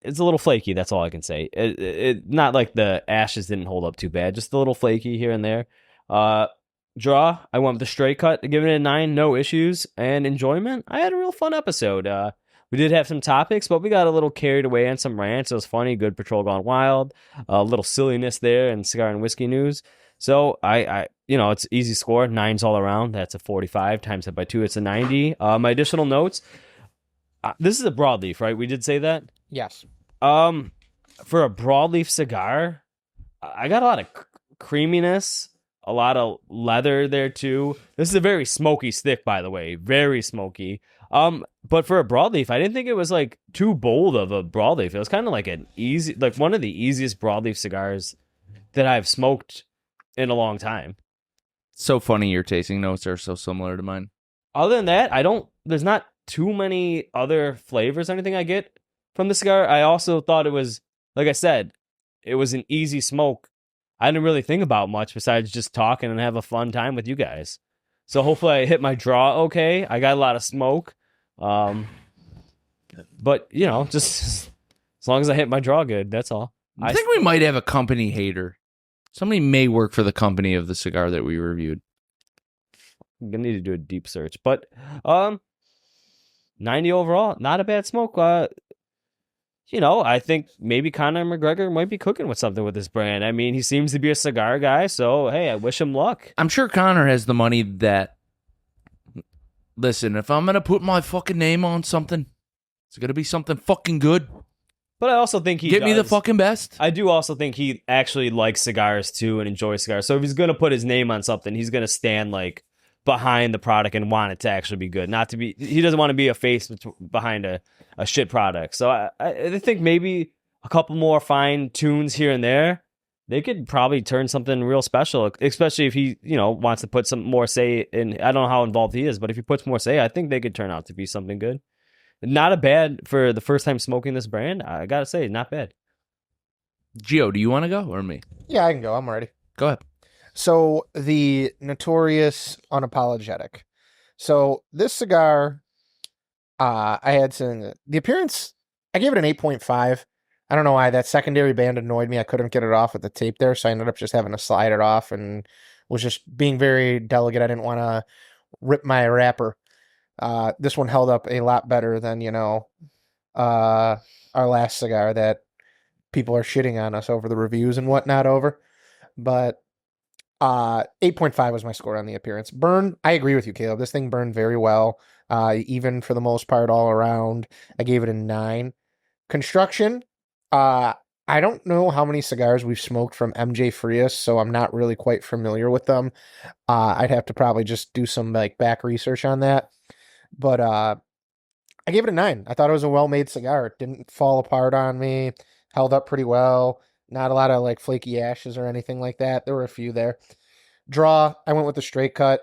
it's a little flaky. That's all I can say. It not like the ashes didn't hold up too bad. Just a little flaky here and there. Draw. I went with the straight cut. Giving it a 9. No issues. And enjoyment. I had a real fun episode. We did have some topics, but we got a little carried away on some rants. It was funny. Good patrol gone wild. A little silliness there in cigar and whiskey news. So I it's easy score. 9s all around. That's a 45. Times that by 2, it's a 90. My additional notes. This is a broadleaf, right? We did say that? Yes. For a broadleaf cigar, I got a lot of creaminess, a lot of leather there too. This is a very smoky stick, by the way. Very smoky. But for a broadleaf, I didn't think it was like too bold of a broadleaf. It was kind of like one of the easiest broadleaf cigars that I've smoked in a long time. So funny your tasting notes are so similar to mine. Other than that, there's not too many other flavors or anything I get from the cigar. I also thought it was, like I said, it was an easy smoke. I didn't really think about much besides just talking and have a fun time with you guys. So hopefully I hit my draw okay. I got a lot of smoke. But, just as long as I hit my draw good, that's all. I think we might have a company hater. Somebody may work for the company of the cigar that we reviewed. I'm gonna need to do a deep search, but 90 overall, not a bad smoke. I think maybe Conor McGregor might be cooking with something with this brand. I mean, he seems to be a cigar guy, so hey, I wish him luck. I'm sure Conor has the money that. Listen, if I'm gonna put my fucking name on something, it's gonna be something fucking good. But I also think Get me the fucking best. I do also think he actually likes cigars too and enjoys cigars. So if he's gonna put his name on something, he's gonna stand like behind the product and want it to actually be good. Not to be, he doesn't want to be a face behind a shit product. So I think maybe a couple more fine tunes here and there, they could probably turn something real special, especially if he, wants to put some more say in. I don't know how involved he is, but if he puts more say, I think they could turn out to be something good. Not a bad for the first time smoking this brand. I gotta say, not bad. Gio, do you want to go or me? Yeah, I can go. I'm ready. Go ahead. So the Notorious Unapologetic. So this cigar, I had some, the appearance, I gave it an 8.5. I don't know why. That secondary band annoyed me. I couldn't get it off with the tape there, so I ended up just having to slide it off and was just being very delicate. I didn't want to rip my wrapper. This one held up a lot better than, our last cigar that people are shitting on us over the reviews and whatnot over. But 8.5 was my score on the appearance. Burn, I agree with you, Caleb. This thing burned very well, even for the most part all around. I gave it a 9. Construction, I don't know how many cigars we've smoked from MJ Frias, so I'm not really quite familiar with them. I'd have to probably just do some back research on that. But I gave it a 9. I thought it was a well-made cigar. It didn't fall apart on me. Held up pretty well. Not a lot of flaky ashes or anything like that. There were a few there. Draw, I went with the straight cut.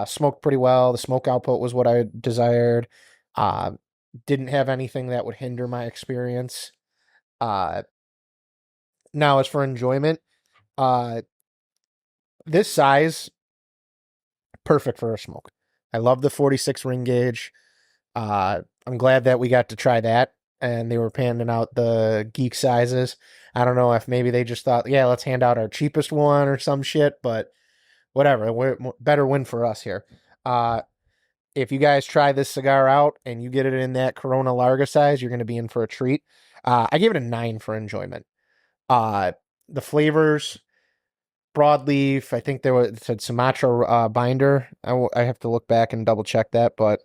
Smoked pretty well. The smoke output was what I desired. Didn't have anything that would hinder my experience. Now, as for enjoyment, this size, perfect for a smoke. I love the 46 ring gauge. I'm glad that we got to try that, and they were handing out the geek sizes. I don't know if maybe they just thought, yeah, let's hand out our cheapest one or some shit, but whatever. Better win for us here. If you guys try this cigar out and you get it in that Corona Larga size, you're going to be in for a treat. I gave it a 9 for enjoyment. The flavors, broadleaf, I think it said Sumatra binder. I have to look back and double check that, but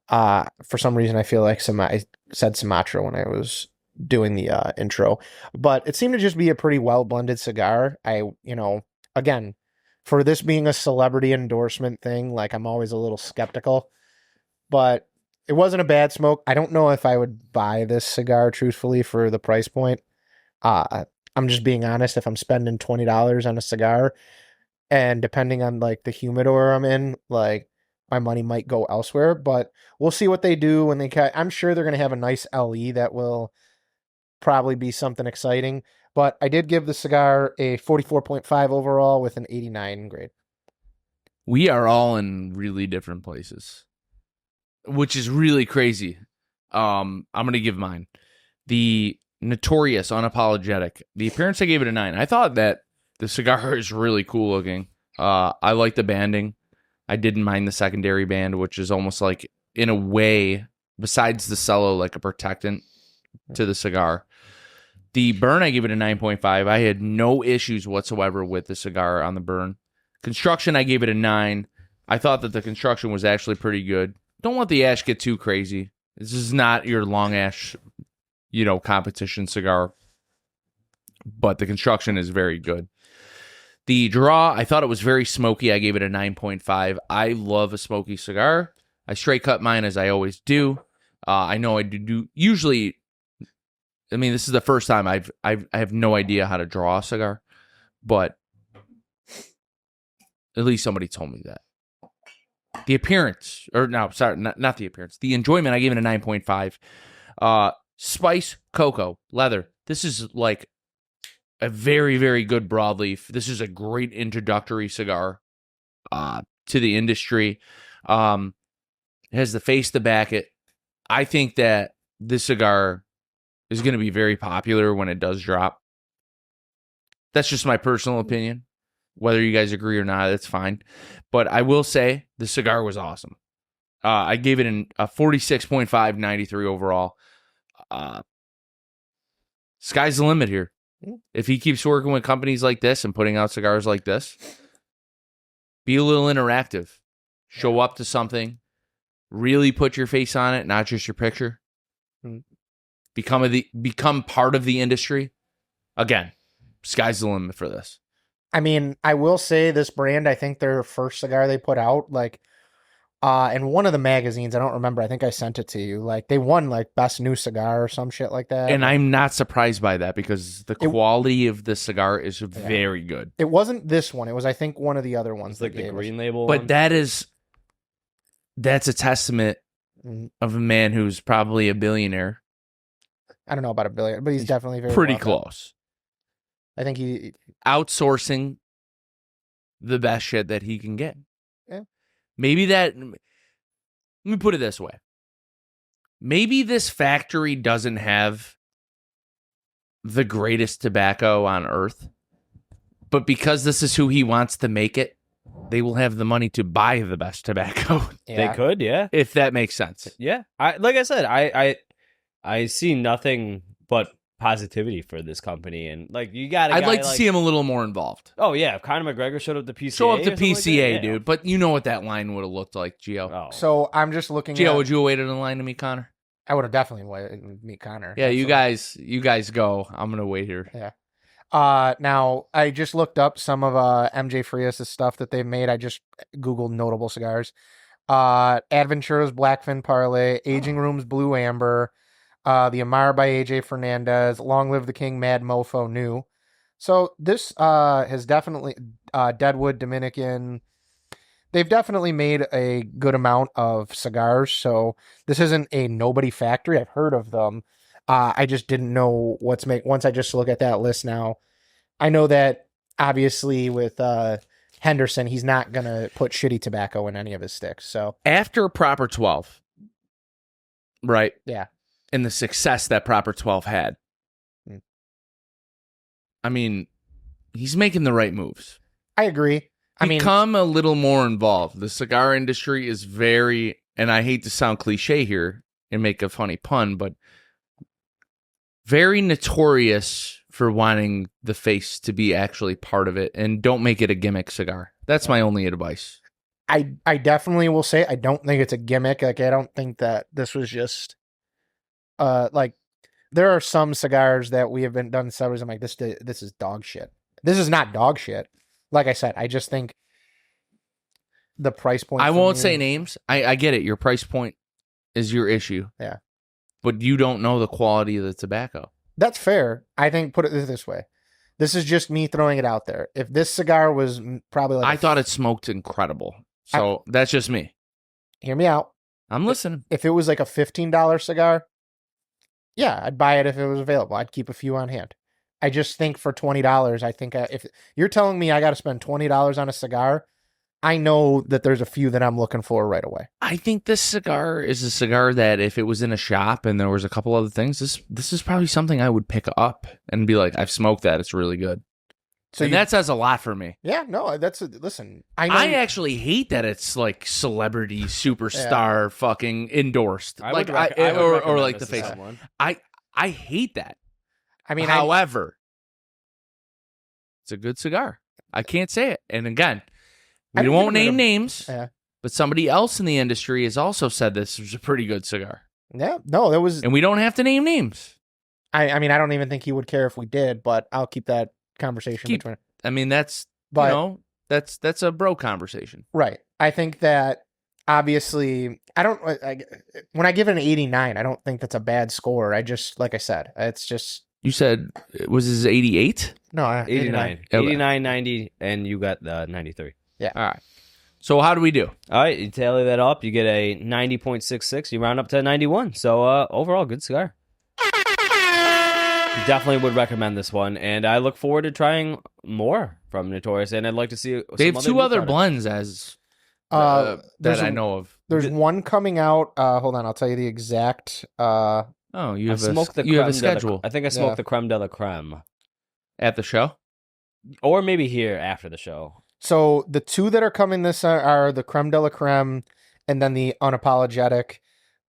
for some reason I feel like I said Sumatra when I was doing the intro. But it seemed to just be a pretty well blended cigar. Again, for this being a celebrity endorsement thing, I'm always a little skeptical, but it wasn't a bad smoke. I don't know if I would buy this cigar truthfully for the price point. I'm just being honest. If I'm spending $20 on a cigar, and depending on the humidor I'm in, my money might go elsewhere. But we'll see what they do when they cut. I'm sure they're going to have a nice LE that will probably be something exciting. But I did give the cigar a 44.5 overall with an 89 grade. We are all in really different places, which is really crazy. I'm going to give mine. The Notorious Unapologetic. The appearance, I gave it a 9. I thought that the cigar is really cool looking. I like the banding. I didn't mind the secondary band, which is almost in a way, besides the cello, a protectant to the cigar. The burn, I gave it a 9.5. I had no issues whatsoever with the cigar on the burn. Construction, I gave it a 9. I thought that the construction was actually pretty good. Don't let the ash get too crazy. This is not your long ash, competition cigar. But the construction is very good. The draw, I thought it was very smoky. I gave it a 9.5. I love a smoky cigar. I straight cut mine as I always do. I know I do usually. I mean, this is the first time I have no idea how to draw a cigar, but at least somebody told me that. The appearance, or no, sorry, not the appearance. The enjoyment, I gave it a 9.5. Spice, cocoa, leather. This is a very, very good broadleaf. This is a great introductory cigar to the industry. It has the face to back it. I think that this cigar is going to be very popular when it does drop. That's just my personal opinion. Whether you guys agree or not, that's fine. But I will say the cigar was awesome. I gave it a 46.5, 93 overall. Sky's the limit here. If he keeps working with companies like this and putting out cigars like this, be a little interactive. Show up to something. Really put your face on it, not just your picture. Become part of the industry. Again, sky's the limit for this. I mean, I will say this brand, I think their first cigar they put out, like, in one of the magazines, I don't remember, I think I sent it to you, like, they won, like, best new cigar or some shit like that. And I'm not surprised by that because the quality of the cigar is very good. It wasn't this one. It was, I think, one of the other ones. Like the green label But one? that's a testament of a man who's probably a billionaire. I don't know about a billion, but he's definitely very pretty well close. I think he outsourcing the best shit that he can get. Yeah. Maybe let me put it this way. Maybe this factory doesn't have the greatest tobacco on earth, but because this is who he wants to make it, they will have the money to buy the best tobacco. They could, yeah. If that makes sense. Yeah. Like I said, I see nothing but positivity for this company, and like you got. I'd like to see him a little more involved. Oh yeah, if Conor McGregor showed up to PCA. Show up to PCA, like dude. But you know what that line would have looked like, Gio. Oh. So I'm just looking. Gio, would you have waited in line to meet Conor? I would have definitely waited to meet Conor. Yeah, you guys go. I'm gonna wait here. Yeah. Now I just looked up some of MJ Frias' stuff that they've made. I just Googled notable cigars. Adventures Blackfin Parlay, Aging Room's Blue Amber, the Amar by AJ Fernandez, Long Live the King Mad Mofo New. So this has definitely Deadwood Dominican. They've definitely made a good amount of cigars. So this isn't a nobody factory. I've heard of them. I just didn't know once I just look at that list now, I know that obviously with Henderson, he's not going to put shitty tobacco in any of his sticks. So after Proper 12, right? Yeah. And the success that Proper 12 had. I mean, he's making the right moves. I agree. Become a little more involved. The cigar industry is very, and I hate to sound cliche here and make a funny pun, but very notorious for wanting the face to be actually part of it, and don't make it a gimmick cigar. That's my only advice. I definitely will say I don't think it's a gimmick. Like, I don't think that this was just like there are some cigars that we have been done cigars. I'm like, this is dog shit. This is not dog shit. Like I said, I just think the price point. I won't say names. I get it. Your price point is your issue. Yeah. But you don't know the quality of the tobacco. That's fair. I think put it this way. This is just me throwing it out there. If this cigar was probably like... I thought it smoked incredible. So that's just me. Hear me out. I'm listening. If it was like a $15 cigar, yeah, I'd buy it if it was available. I'd keep a few on hand. I just think for $20, I think if you're telling me I got to spend $20 on a cigar, I know that there's a few that I'm looking for right away. I think this cigar is a cigar that if it was in a shop and there was a couple other things, this is probably something I would pick up and be like, I've smoked that. It's really good. So that says a lot for me. Yeah, no, listen. I actually hate that it's like celebrity superstar fucking endorsed. I like would recommend the this face. to someone. I hate that. I mean, however, it's a good cigar. I can't say it. And again, we won't name names, but somebody else in the industry has also said this was a pretty good cigar. Yeah, no, that was... And we don't have to name names. I mean, I don't even think he would care if we did, but I'll keep that conversation between... I mean, that's a bro conversation. Right. I think that, obviously, when I give it an 89, I don't think that's a bad score. I just, like I said, it's just... You said, was this 88? No, 89. Okay. 89, 90, and you got the 93. Yeah. All right. So how do we do? All right, you tally that up, you get a 90.66. You round up to 91. So overall, good cigar. Definitely would recommend this one, and I look forward to trying more from Notorious, and I'd like to see they have two other blends as that I know of. There's one coming out. Hold on, I'll tell you the exact. You have a schedule. I think I smoked the creme de la creme at the show, or maybe here after the show. So the two that are coming this are the creme de la creme and then the unapologetic,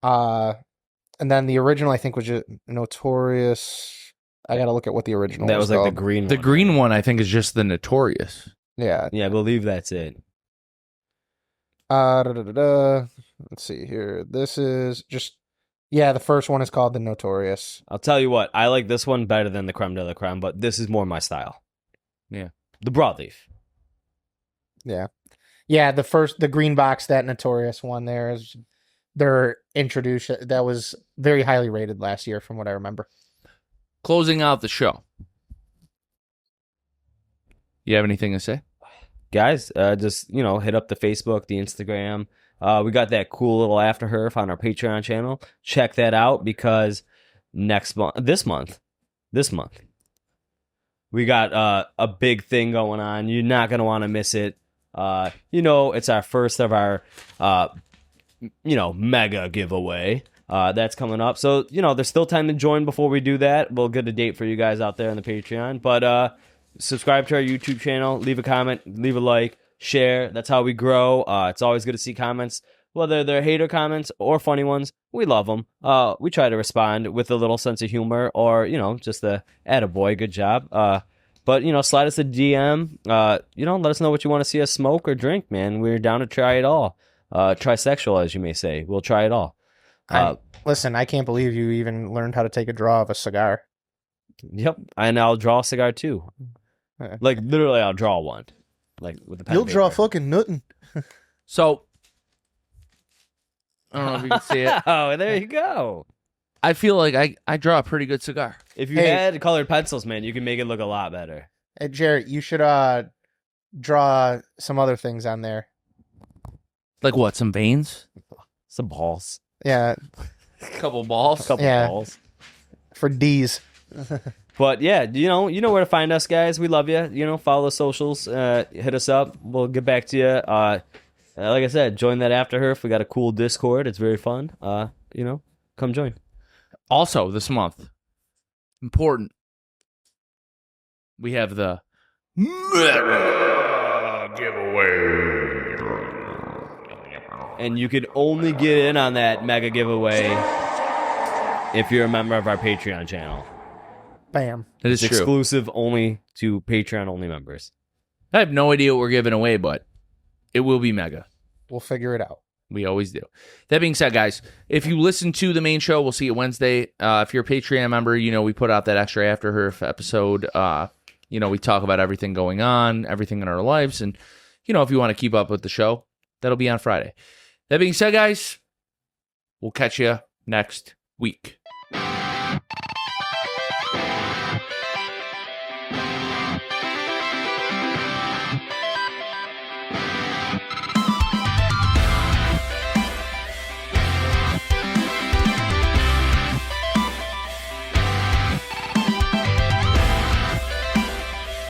and then the original I think was just Notorious. I gotta look at what the original. That was like called. the green. The one. green one, I think, is just the Notorious. Yeah. Yeah, I believe that's it. Let's see here. This is just the first one is called the Notorious. I'll tell you what, I like this one better than the Creme de la Creme, but this is more my style. Yeah. The broadleaf. Yeah. Yeah, the green box, that Notorious one there is their introduction. That was very highly rated last year from what I remember. Closing out the show. You have anything to say? Guys, just, hit up the Facebook, the Instagram. We got that cool little After Herf on our Patreon channel. Check that out because this month, we got a big thing going on. You're not going to want to miss it. It's our first of our, mega giveaway. That's coming up. So, there's still time to join before we do that. We'll get a date for you guys out there on the Patreon. But subscribe to our YouTube channel. Leave a comment. Leave a like. Share. That's how we grow. It's always good to see comments. Whether they're hater comments or funny ones, we love them. We try to respond with a little sense of humor or, just the attaboy, good job. But, slide us a DM. Let us know what you want to see us smoke or drink, man. We're down to try it all. Trisexual, as you may say. We'll try it all. Listen, I can't believe you even learned how to take a draw of a cigar. Yep, and I'll draw a cigar too. Like literally, I'll draw one. Like with the pen. You'll draw fucking nothing. So I don't know if you can see it. Oh, there you go. I feel like I draw a pretty good cigar. If you had colored pencils, man, you can make it look a lot better. Hey, Jarrett, you should draw some other things on there. Like what? Some veins? Some balls. Yeah. A couple balls. Balls. For D's. But yeah, you know where to find us, guys. We love you. Follow the socials. Hit us up. We'll get back to you. Like I said, join that After Herf. We got a cool Discord. It's very fun. Come join. Also, this month, important. We have the mega giveaway. And you could only get in on that mega giveaway if you're a member of our Patreon channel. Bam. That is it's true. Exclusive only to Patreon-only members. I have no idea what we're giving away, but it will be mega. We'll figure it out. We always do. That being said, guys, if you listen to the main show, we'll see you Wednesday. If you're a Patreon member, we put out that extra After Herf episode. We talk about everything going on, everything in our lives. And, if you want to keep up with the show, that'll be on Friday. That being said, guys, we'll catch you next week.